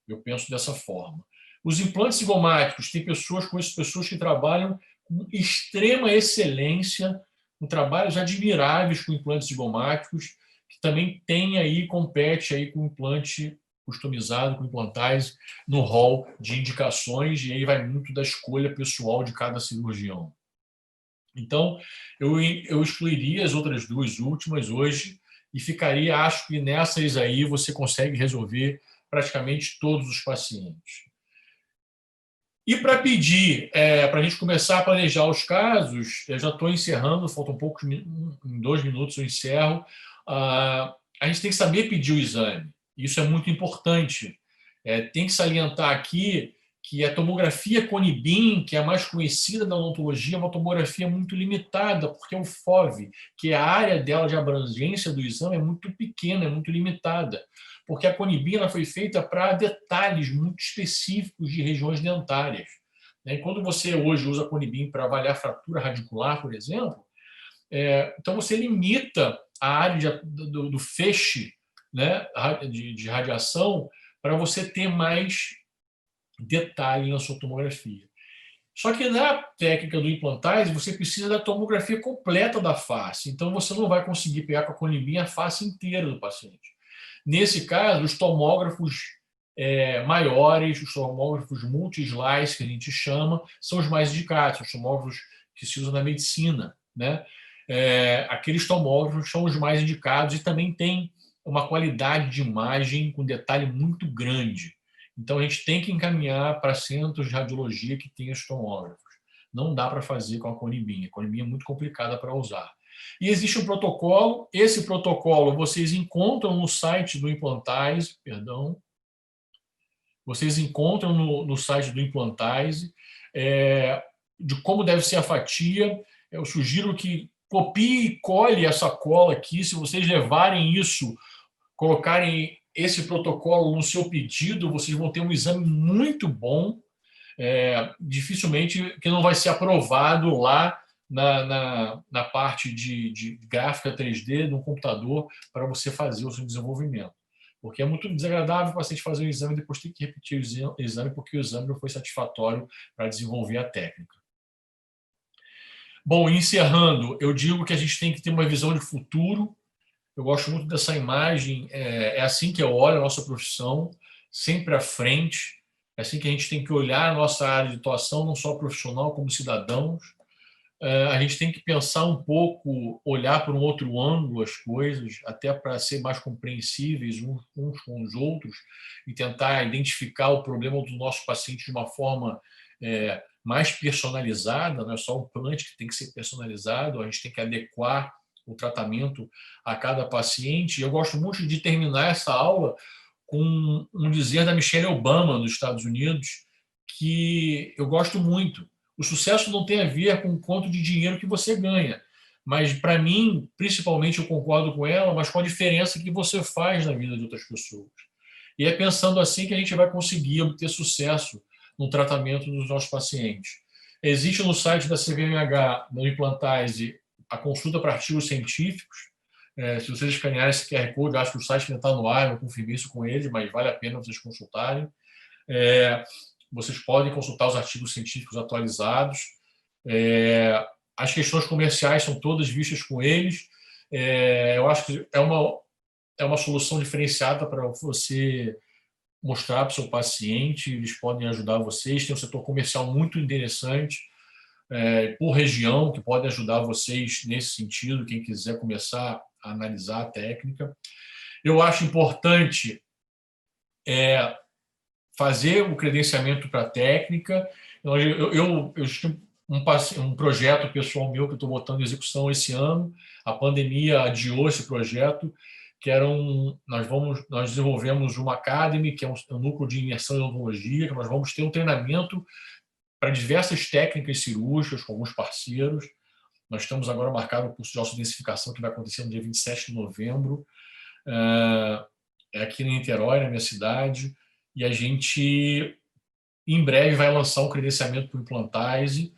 Eu penso dessa forma. Os implantes zigomáticos, tem conheço pessoas que trabalham com extrema excelência, com trabalhos admiráveis com implantes zigomáticos, que também compete aí com implante customizado, com implantase, no rol de indicações, e aí vai muito da escolha pessoal de cada cirurgião. Então, eu excluiria as outras duas últimas hoje e ficaria, acho que nessas aí você consegue resolver praticamente todos os pacientes. E para pedir, para a gente começar a planejar os casos, eu já estou encerrando, faltam poucos minutos, em 2 minutos eu encerro. A gente tem que saber pedir o exame. Isso é muito importante. Tem que salientar aqui que a tomografia Cone-Beam, que é a mais conhecida da odontologia, é uma tomografia muito limitada, porque o FOV, que é a área dela de abrangência do exame, é muito pequena, é muito limitada. Porque a Cone-Beam foi feita para detalhes muito específicos de regiões dentárias. né? E quando você hoje usa a Conibin para avaliar fratura radicular, por exemplo, então você limita a área do feixe, né, de radiação para você ter mais detalhe na sua tomografia. Só que na técnica do implantase, você precisa da tomografia completa da face. Então, você não vai conseguir pegar com a Conibin a face inteira do paciente. Nesse caso, os tomógrafos maiores, os tomógrafos multi-slice, que a gente chama, são os mais indicados, os tomógrafos que se usam na medicina, né? Aqueles tomógrafos são os mais indicados e também tem uma qualidade de imagem com detalhe muito grande. Então, a gente tem que encaminhar para centros de radiologia que tenham os tomógrafos. Não dá para fazer com a Conibin. A Conibin é muito complicada para usar. E existe um protocolo. Esse protocolo vocês encontram no site do Implantase, vocês encontram no site do Implantase, de como deve ser a fatia. Eu sugiro que copie e colhe essa cola aqui. Se vocês levarem isso, colocarem esse protocolo no seu pedido, vocês vão ter um exame muito bom, dificilmente que não vai ser aprovado lá na parte de gráfica 3D no computador para você fazer o seu desenvolvimento. Porque é muito desagradável o paciente fazer o exame e depois ter que repetir o exame porque o exame não foi satisfatório para desenvolver a técnica. Bom, encerrando, eu digo que a gente tem que ter uma visão de futuro. Eu gosto muito dessa imagem, é assim que eu olho a nossa profissão, sempre à frente, é assim que a gente tem que olhar a nossa área de atuação, não só profissional, como cidadãos. A gente tem que pensar um pouco, olhar por um outro ângulo as coisas, até para ser mais compreensíveis uns com os outros e tentar identificar o problema do nosso paciente de uma forma mais personalizada, não é só o implante que tem que ser personalizado, a gente tem que adequar o tratamento a cada paciente. Eu gosto muito de terminar essa aula com um dizer da Michelle Obama, dos Estados Unidos, que eu gosto muito. O sucesso não tem a ver com o quanto de dinheiro que você ganha, mas, para mim, principalmente, eu concordo com ela, mas com a diferença que você faz na vida de outras pessoas. E é pensando assim que a gente vai conseguir obter sucesso no tratamento dos nossos pacientes. Existe no site da CVMH, no Implantase, a consulta para artigos científicos. Se vocês escanearem esse QR Code, acho que o site ainda está no ar, eu não confirmei isso com eles, mas vale a pena vocês consultarem. Vocês podem consultar os artigos científicos atualizados. As questões comerciais são todas vistas com eles. Eu acho que é uma solução diferenciada para você mostrar para o seu paciente, eles podem ajudar vocês. Tem um setor comercial muito interessante, por região, que pode ajudar vocês nesse sentido, quem quiser começar a analisar a técnica. Eu acho importante fazer o credenciamento para a técnica. Eu tinha um projeto pessoal meu que eu estou botando em execução esse ano. A pandemia adiou esse projeto, que era nós desenvolvemos uma Academy, que é um núcleo de imersão em odontologia, que nós vamos ter um treinamento para diversas técnicas cirúrgicas com alguns parceiros. Nós estamos agora marcado o curso de autodensificação que vai acontecer no dia 27 de novembro, aqui em Niterói, na minha cidade, e a gente, em breve, vai lançar um credenciamento para o Implantase.